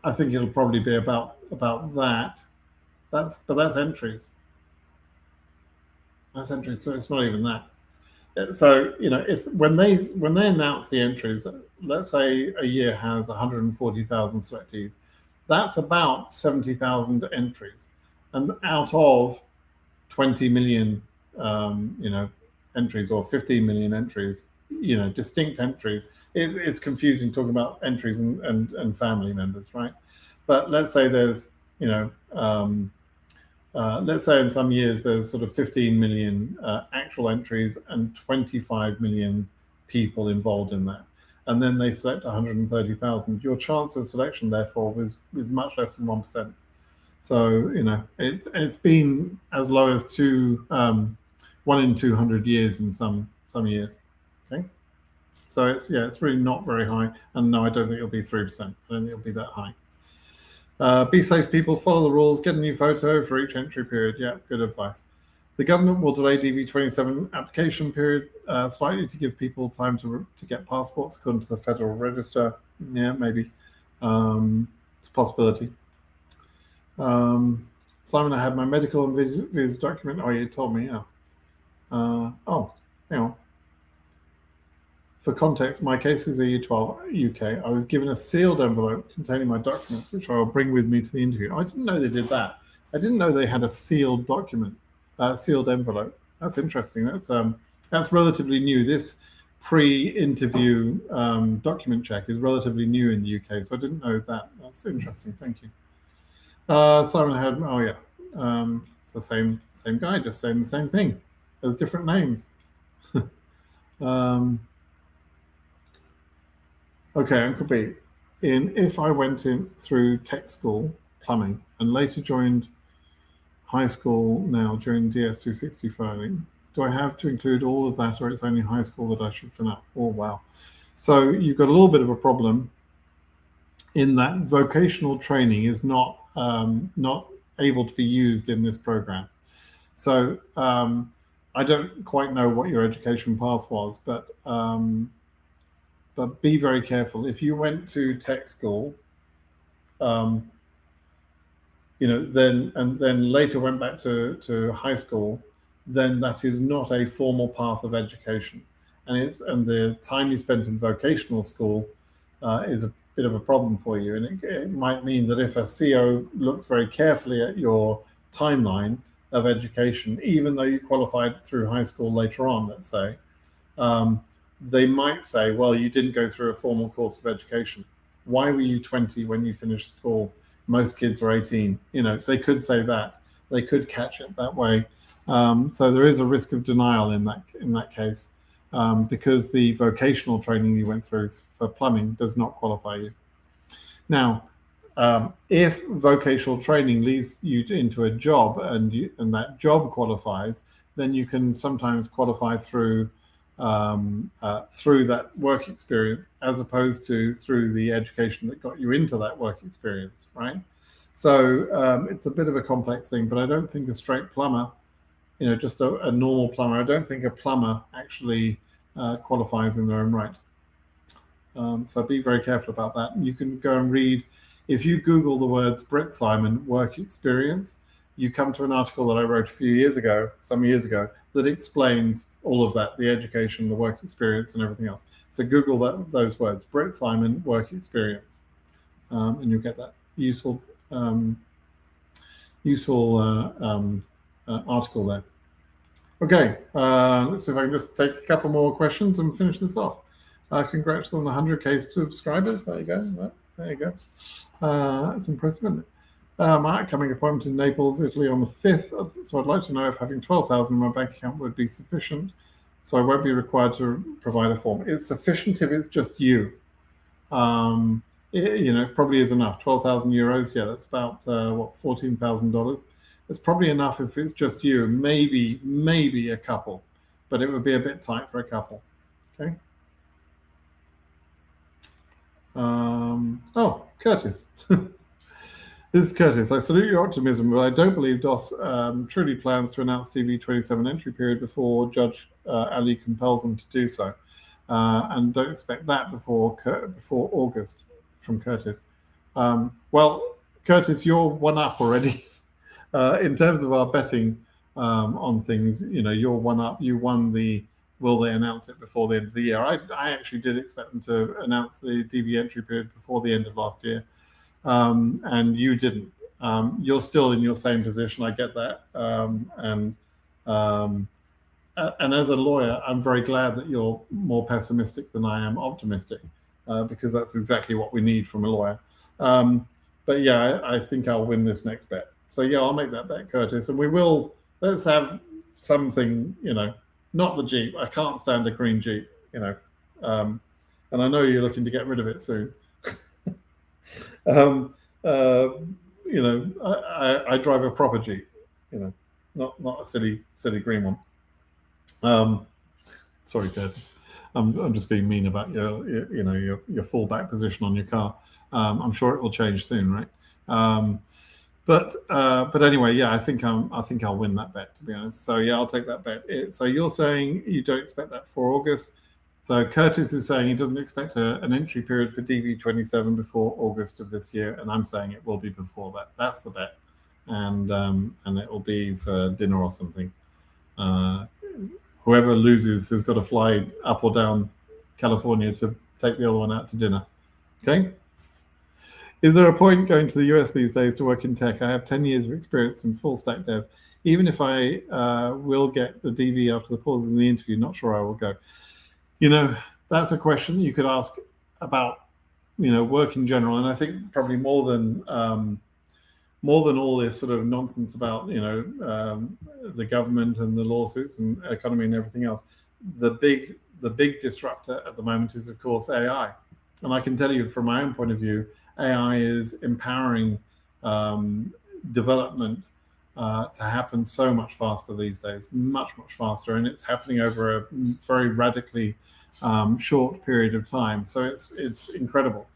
I think it'll probably be about that. That's entries. That's entries. So it's not even that. So if when they announce the entries, let's say a year has 140,000 selectees, that's about 70,000 entries, and out of 20 million, entries, or 15 million entries, distinct entries. It's confusing talking about entries and family members, right? But let's say there's, let's say in some years there's sort of 15 million actual entries and 25 million people involved in that, and then they select 130,000. Your chance of selection, therefore, was much less than 1%. So it's been as low as 1 in 200 years in some years. Okay, so it's really not very high, and no, I don't think it'll be 3%. I don't think it'll be that high. Be safe, people. Follow the rules. Get a new photo for each entry period. Yeah, good advice. The government will delay DV27 application period slightly to give people time to get passports according to the Federal Register. Yeah, maybe. It's a possibility. Simon, I have my medical and visa document. Oh, you told me, yeah. Hang on. For context, my case is a U12 UK. I was given a sealed envelope containing my documents, which I will bring with me to the interview. I didn't know they did that. I didn't know they had a sealed document, sealed envelope. That's interesting. That's relatively new. This pre-interview document check is relatively new in the UK, so I didn't know that. That's interesting. Thank you. Simon had. Oh yeah, it's the same guy, just saying the same thing. There's different names. Okay, Uncle B. If I went in through tech school, plumbing, and later joined high school now during DS260 filing, do I have to include all of that, or it's only high school that I should fill out? Oh, wow. So you've got a little bit of a problem in that vocational training is not able to be used in this program. So I don't quite know what your education path was, but be very careful. If you went to tech school, um, then later went back to high school, then that is not a formal path of education, and the time you spent in vocational school is a bit of a problem for you, and it might mean that if a CEO looks very carefully at your timeline of education, even though you qualified through high school later on, let's say, um, they might say, well, you didn't go through a formal course of education. Why were you 20 when you finished school? Most kids are 18. They could say that. They could catch it that way. So there is a risk of denial in that case, because the vocational training you went through for plumbing does not qualify you. Now, if vocational training leads you into a job and that job qualifies, then you can sometimes qualify through that work experience, as opposed to through the education that got you into that work experience, right? So it's a bit of a complex thing, but I don't think a straight plumber, just a normal plumber, I don't think a plumber actually qualifies in their own right. So be very careful about that. And you can go and read, if you Google the words Brett Simon work experience, you come to an article that I wrote some years ago, that explains all of that, the education, the work experience, and everything else. So Google those words, Brett Simon work experience, and you'll get that useful article there. Okay, let's see if I can just take a couple more questions and finish this off. Congrats on the 100K subscribers. There you go. There you go. That's impressive, isn't it? My upcoming appointment in Naples, Italy on the 5th. So I'd like to know if having 12,000 in my bank account would be sufficient, so I won't be required to provide a form. It's sufficient if it's just you. It probably is enough. 12,000 euros. Yeah, that's about $14,000. It's probably enough if it's just you. Maybe a couple, but it would be a bit tight for a couple. Okay. Curtis. This is Curtis. I salute your optimism, but I don't believe DOS truly plans to announce DV27 entry period before Judge Ali compels them to do so, and don't expect that before August. From Curtis. Well, Curtis, you're one up already in terms of our betting on things. You're one up. You won the. Will they announce it before the end of the year? I actually did expect them to announce the DV entry period before the end of last year. And you didn't. You're still in your same position. I get that. And as a lawyer, I'm very glad that you're more pessimistic than I am optimistic, because that's exactly what we need from a lawyer. But yeah, I think I'll win this next bet. So yeah, I'll make that bet, Curtis. And let's have something, not the Jeep. I can't stand a green Jeep, and I know you're looking to get rid of it soon. I drive a proper Jeep, not a silly green one. Sorry, Curtis. I'm just being mean about your fallback position on your car. I'm sure it will change soon, right? But anyway, yeah, I think I'll win that bet, to be honest. So yeah, I'll take that bet. So you're saying you don't expect that for August. So Curtis is saying he doesn't expect an entry period for DV27 before August of this year, and I'm saying it will be before that. That's the bet, and it will be for dinner or something. Whoever loses has got to fly up or down California to take the other one out to dinner. Okay. Is there a point going to the US these days to work in tech? I have 10 years of experience in full stack dev. Even if I will get the DV after the pauses in the interview, not sure I will go. That's a question you could ask about, work in general. And I think probably more than all this sort of nonsense about, the government and the lawsuits and economy and everything else, the big disruptor at the moment is, of course, AI. And I can tell you from my own point of view, AI is empowering development to happen so much faster these days, much faster, and it's happening over a very radically short period of time. So it's incredible.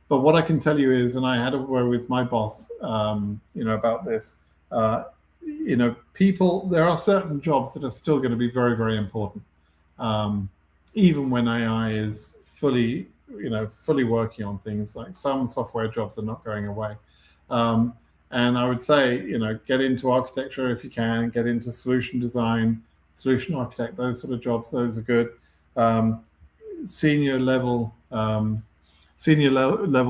But what I can tell you is, and I had a word with my boss, about this. there are certain jobs that are still going to be very, very important, even when AI is fully working on things. Like some software jobs are not going away. And I would say, get into architecture if you can, get into solution design, solution architect, those sort of jobs. Those are good. Senior level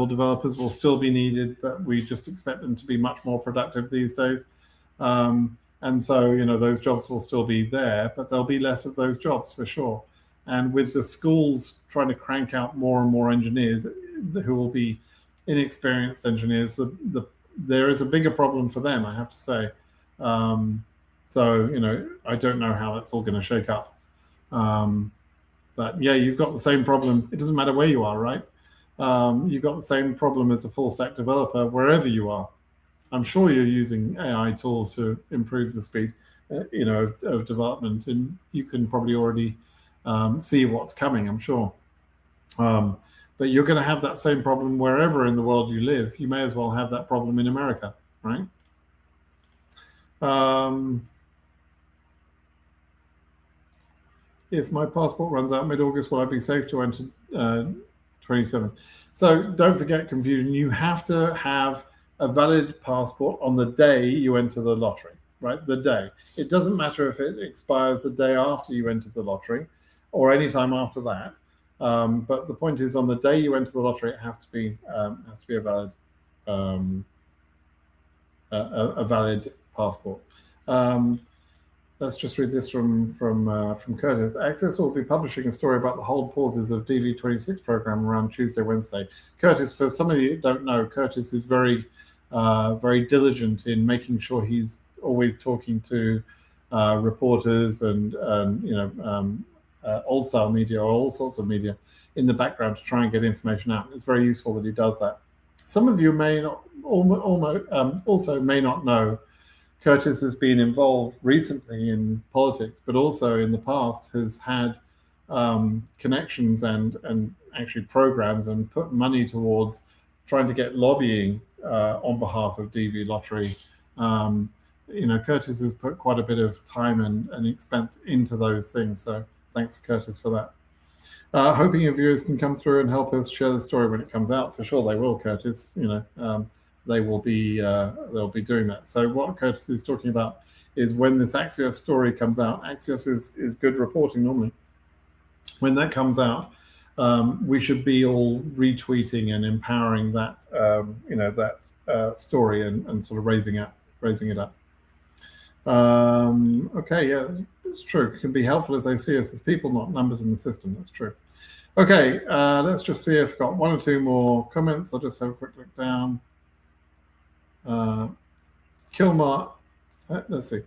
developers will still be needed, but we just expect them to be much more productive these days. And so, those jobs will still be there, but there'll be less of those jobs for sure. And with the schools trying to crank out more and more engineers who will be inexperienced engineers, there is a bigger problem for them, I have to say. So, I don't know how that's all going to shake up. But yeah, you've got the same problem. It doesn't matter where you are, right? You've got the same problem as a full stack developer wherever you are. I'm sure you're using AI tools to improve the speed, of development, and you can probably already see what's coming, I'm sure. But you're going to have that same problem wherever in the world you live. You may as well have that problem in America, right? If my passport runs out mid-August, will I be safe to enter 27? So don't forget, confusion. You have to have a valid passport on the day you enter the lottery, right? The day. It doesn't matter if it expires the day after you enter the lottery or any time after that. But the point is, on the day you enter the lottery, it has to be a valid a valid passport. Let's just read this from Curtis. Access will be publishing a story about the hold pauses of DV26 program around Tuesday, Wednesday. Curtis, for some of you who don't know, Curtis is very diligent in making sure he's always talking to reporters and old style media or all sorts of media in the background to try and get information out. It's very useful that he does that. Some of you may not also may not know Curtis has been involved recently in politics, but also in the past has had connections and actually programs and put money towards trying to get lobbying on behalf of DV Lottery. Curtis has put quite a bit of time and expense into those things. So thanks, Curtis, for that. Hoping your viewers can come through and help us share the story when it comes out. For sure they will, Curtis. They will be they'll be doing that. So what Curtis is talking about is when this Axios story comes out. Axios is good reporting normally. When that comes out, we should be all retweeting and empowering that that story and sort of raising it up. Okay, yeah, it's true. It can be helpful if they see us as people, not numbers in the system. That's true. Okay, let's just see if I've got one or two more comments. I'll just have a quick look down. Kilmar, let's see.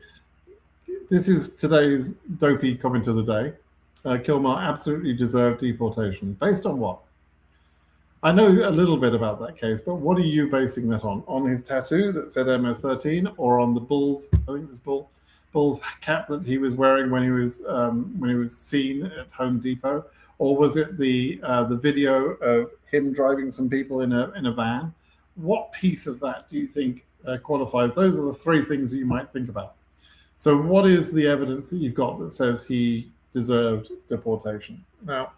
This is today's dopey comment of the day. Kilmar absolutely deserved deportation. Based on what? I know a little bit about that case, but what are you basing that on? On his tattoo that said MS-13, or on the Bulls? I think it was Bulls cap that he was wearing when he was seen at Home Depot, or was it the video of him driving some people in a van? What piece of that do you think qualifies? Those are the three things that you might think about. So what is the evidence that you've got that says he deserved deportation? Now,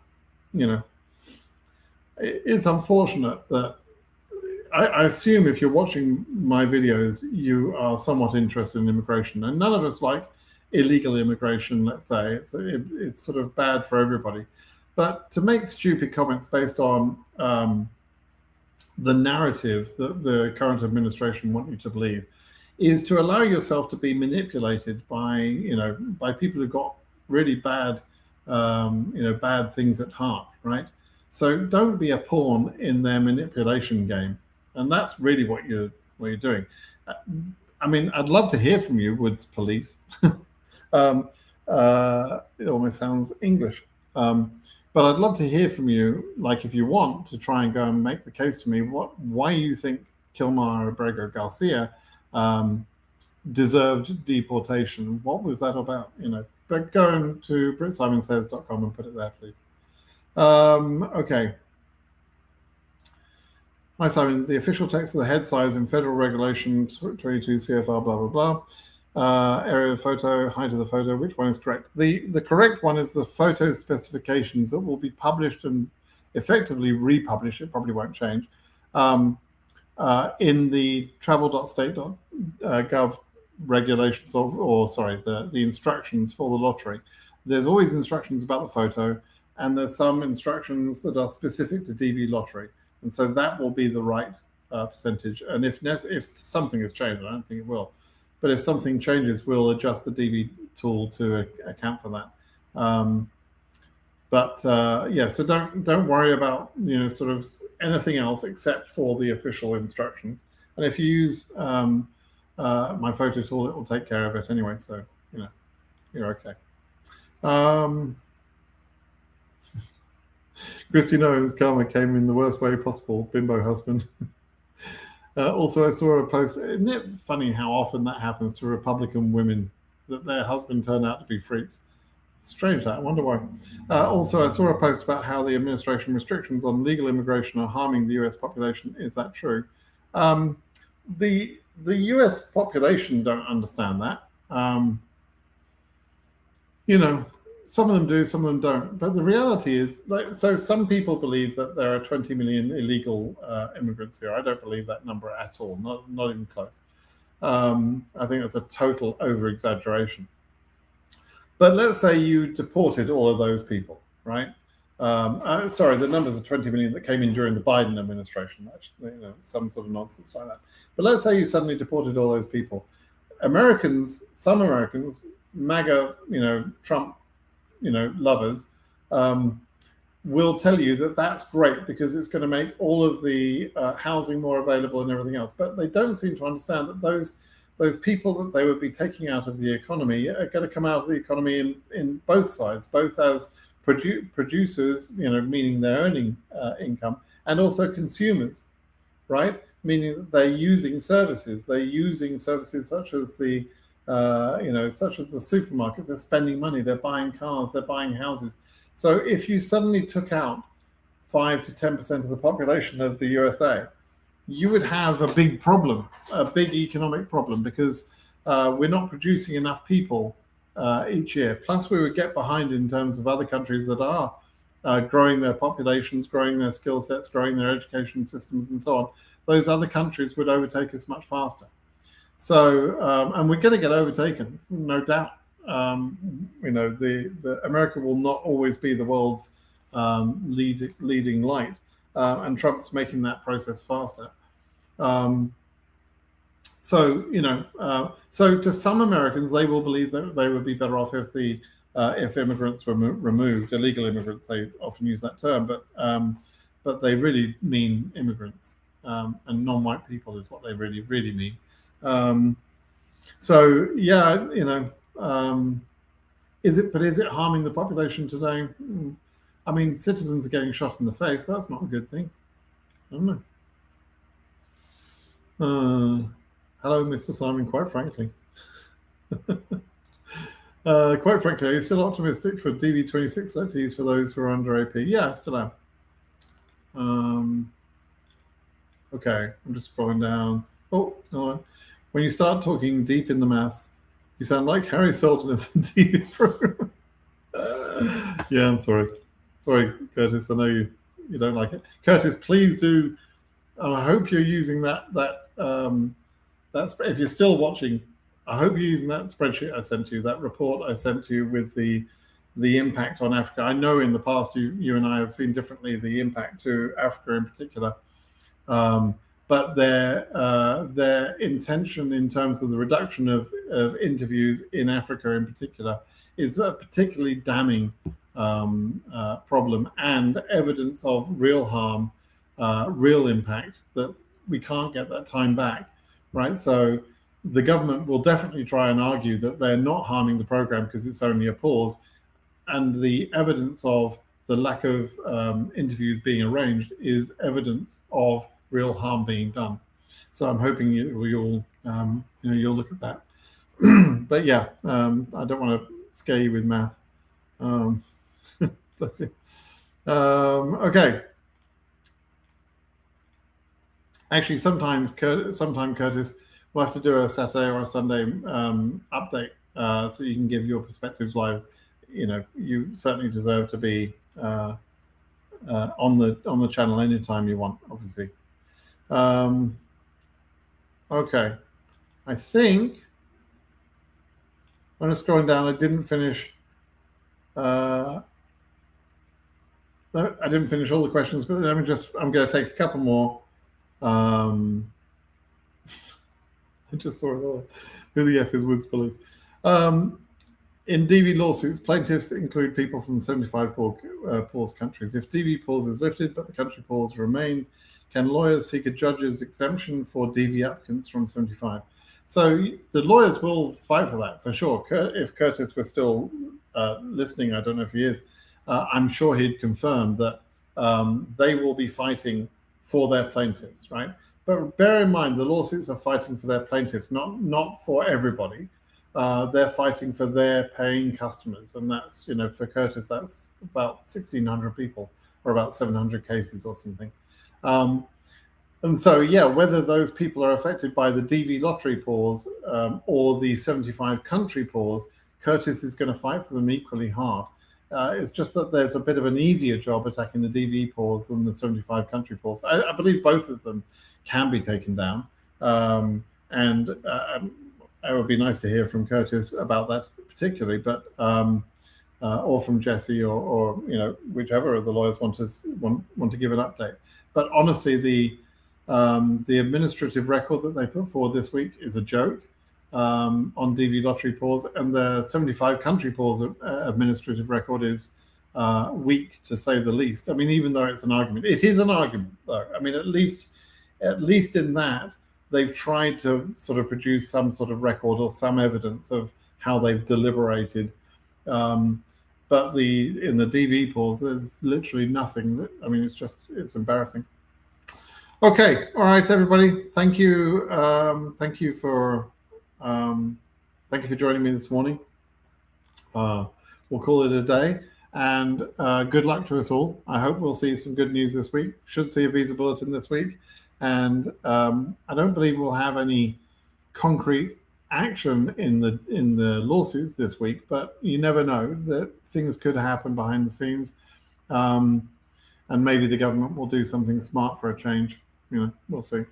it's unfortunate that I assume if you're watching my videos, you are somewhat interested in immigration, and none of us like illegal immigration, let's say. It's sort of bad for everybody. But to make stupid comments based on the narrative that the current administration want you to believe is to allow yourself to be manipulated by people who've got really bad bad things at heart, right? So don't be a pawn in their manipulation game, and that's really what you're doing. I mean, I'd love to hear from you, Woods Police. It almost sounds English. But I'd love to hear from you, like if you want to try and go and make the case to me why you think Kilmar Abrego Garcia deserved deportation. What was that about? But go to BritSimonSays.com and put it there, please. Okay. Hi, Simon. The official text of the head size in Federal Regulation 22 CFR, blah, blah, area of photo, height of the photo. Which one is correct? The correct one is the photo specifications that will be published and effectively republished. It probably won't change. In the travel.state.gov regulations, or sorry, the instructions for the lottery. There's always instructions about the photo, and there's some instructions that are specific to DV lottery, and so that will be the right percentage. And if something has changed, I don't think it will, but if something changes, we'll adjust the DV tool to account for that. Yeah, so don't worry about sort of anything else except for the official instructions. And if you use my photo tool, it will take care of it anyway. So you're okay. Christina's karma came in the worst way possible. Bimbo husband. Also, I saw a post. Isn't it funny how often that happens to Republican women, that their husband turned out to be freaks? Strange that. I wonder why. Also, I saw a post about how the administration restrictions on legal immigration are harming the US population. Is that true? The US population don't understand that. Some of them do, some of them don't. But the reality is, so some people believe that there are 20 million illegal immigrants here. I don't believe that number at all, not even close. I think that's a total over-exaggeration. But let's say you deported all of those people, right? Sorry, the numbers are 20 million that came in during the Biden administration, actually, some sort of nonsense like that. But let's say you suddenly deported all those people. Some Americans, MAGA, Trump, lovers, will tell you that that's great because it's going to make all of the housing more available and everything else. But they don't seem to understand that those people that they would be taking out of the economy are going to come out of the economy in both sides, both as producers, meaning they're earning income, and also consumers, right? Meaning that they're using services. They're using services such as the supermarkets. They're spending money. They're buying cars. They're buying houses. So if you suddenly took out 5 to 10% of the population of the USA, you would have a big problem, a big economic problem, because we're not producing enough people each year. Plus, we would get behind in terms of other countries that are growing their populations, growing their skill sets, growing their education systems, and so on. Those other countries would overtake us much faster. So, and we're going to get overtaken, no doubt. The America will not always be the world's leading light, and Trump's making that process faster. So to some Americans, they will believe that they would be better off if immigrants were removed. Illegal immigrants, they often use that term, but they really mean immigrants, and non-white people is what they really mean. Is it harming the population today? I mean, citizens are getting shot in the face. That's not a good thing. I don't know. Hello, Mr. Simon, quite frankly. Quite frankly, are you still optimistic for DV26 selectees for those who are under AP? Yeah, I still am. Okay, I'm just scrolling down. Oh, no. When you start talking deep in the maths, you sound like Harry Sultan of the TV program. Yeah, I'm sorry. Sorry, Curtis, I know you don't like it. Curtis, please do. I hope you're using that if you're still watching, I hope you're using that spreadsheet I sent you, that report I sent you with the impact on Africa. I know in the past you and I have seen differently the impact to Africa in particular, but their intention in terms of the reduction of interviews in Africa in particular is a particularly damning problem and evidence of real harm, real impact that we can't get that time back, right? So the government will definitely try and argue that they're not harming the program because it's only a pause, and the evidence of the lack of interviews being arranged is evidence of real harm being done. So I'm hoping you'll look at that. But yeah, I don't want to scare you with math. Bless you. Okay. Actually, sometimes Curtis, we'll have to do a Saturday or a Sunday update so you can give your perspectives live. You know, you certainly deserve to be on the channel anytime you want, obviously. Okay, I think I'm just scrolling down. I didn't finish. No, I didn't finish all the questions, but let me just. I'm going to take a couple more. I just saw it. Who the F is Woods Police? In DV lawsuits, plaintiffs include people from 75 pause countries. If DV pause is lifted but the country pause remains, can lawyers seek a judge's exemption for DV applicants from 75? So the lawyers will fight for that, for sure. If Curtis were still listening, I don't know if he is, I'm sure he'd confirm that they will be fighting for their plaintiffs, right? But bear in mind, the lawsuits are fighting for their plaintiffs, not for everybody. They're fighting for their paying customers, and that's, you know, for Curtis, that's about 1,600 people, or about 700 cases or something. And so, yeah, whether those people are affected by the DV lottery pause or the 75 country pause, Curtis is going to fight for them equally hard. It's just that there's a bit of an easier job attacking the DV pause than the 75 country pause. I believe both of them can be taken down. And it would be nice to hear from Curtis about that particularly, but or from Jesse, or you know, whichever of the lawyers want to give an update. But honestly, the administrative record that they put forward this week is a joke on DV lottery pause, and the 75 country pause administrative record is weak, to say the least. I mean, even though it's an argument, it is an argument, though. I mean, at least in that, they've tried to sort of produce some sort of record or some evidence of how they've deliberated. But in the DV pause, there's literally nothing. I mean, it's embarrassing. Okay, all right, everybody. Thank you. Thank you for joining me this morning. We'll call it a day, and good luck to us all. I hope we'll see some good news this week. Should see a visa bulletin this week. And I don't believe we'll have any concrete action in the lawsuits this week, but you never know, that things could happen behind the scenes, and maybe the government will do something smart for a change. You know, we'll see.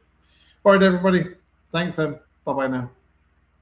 All right, everybody. Thanks, Em. Bye-bye now.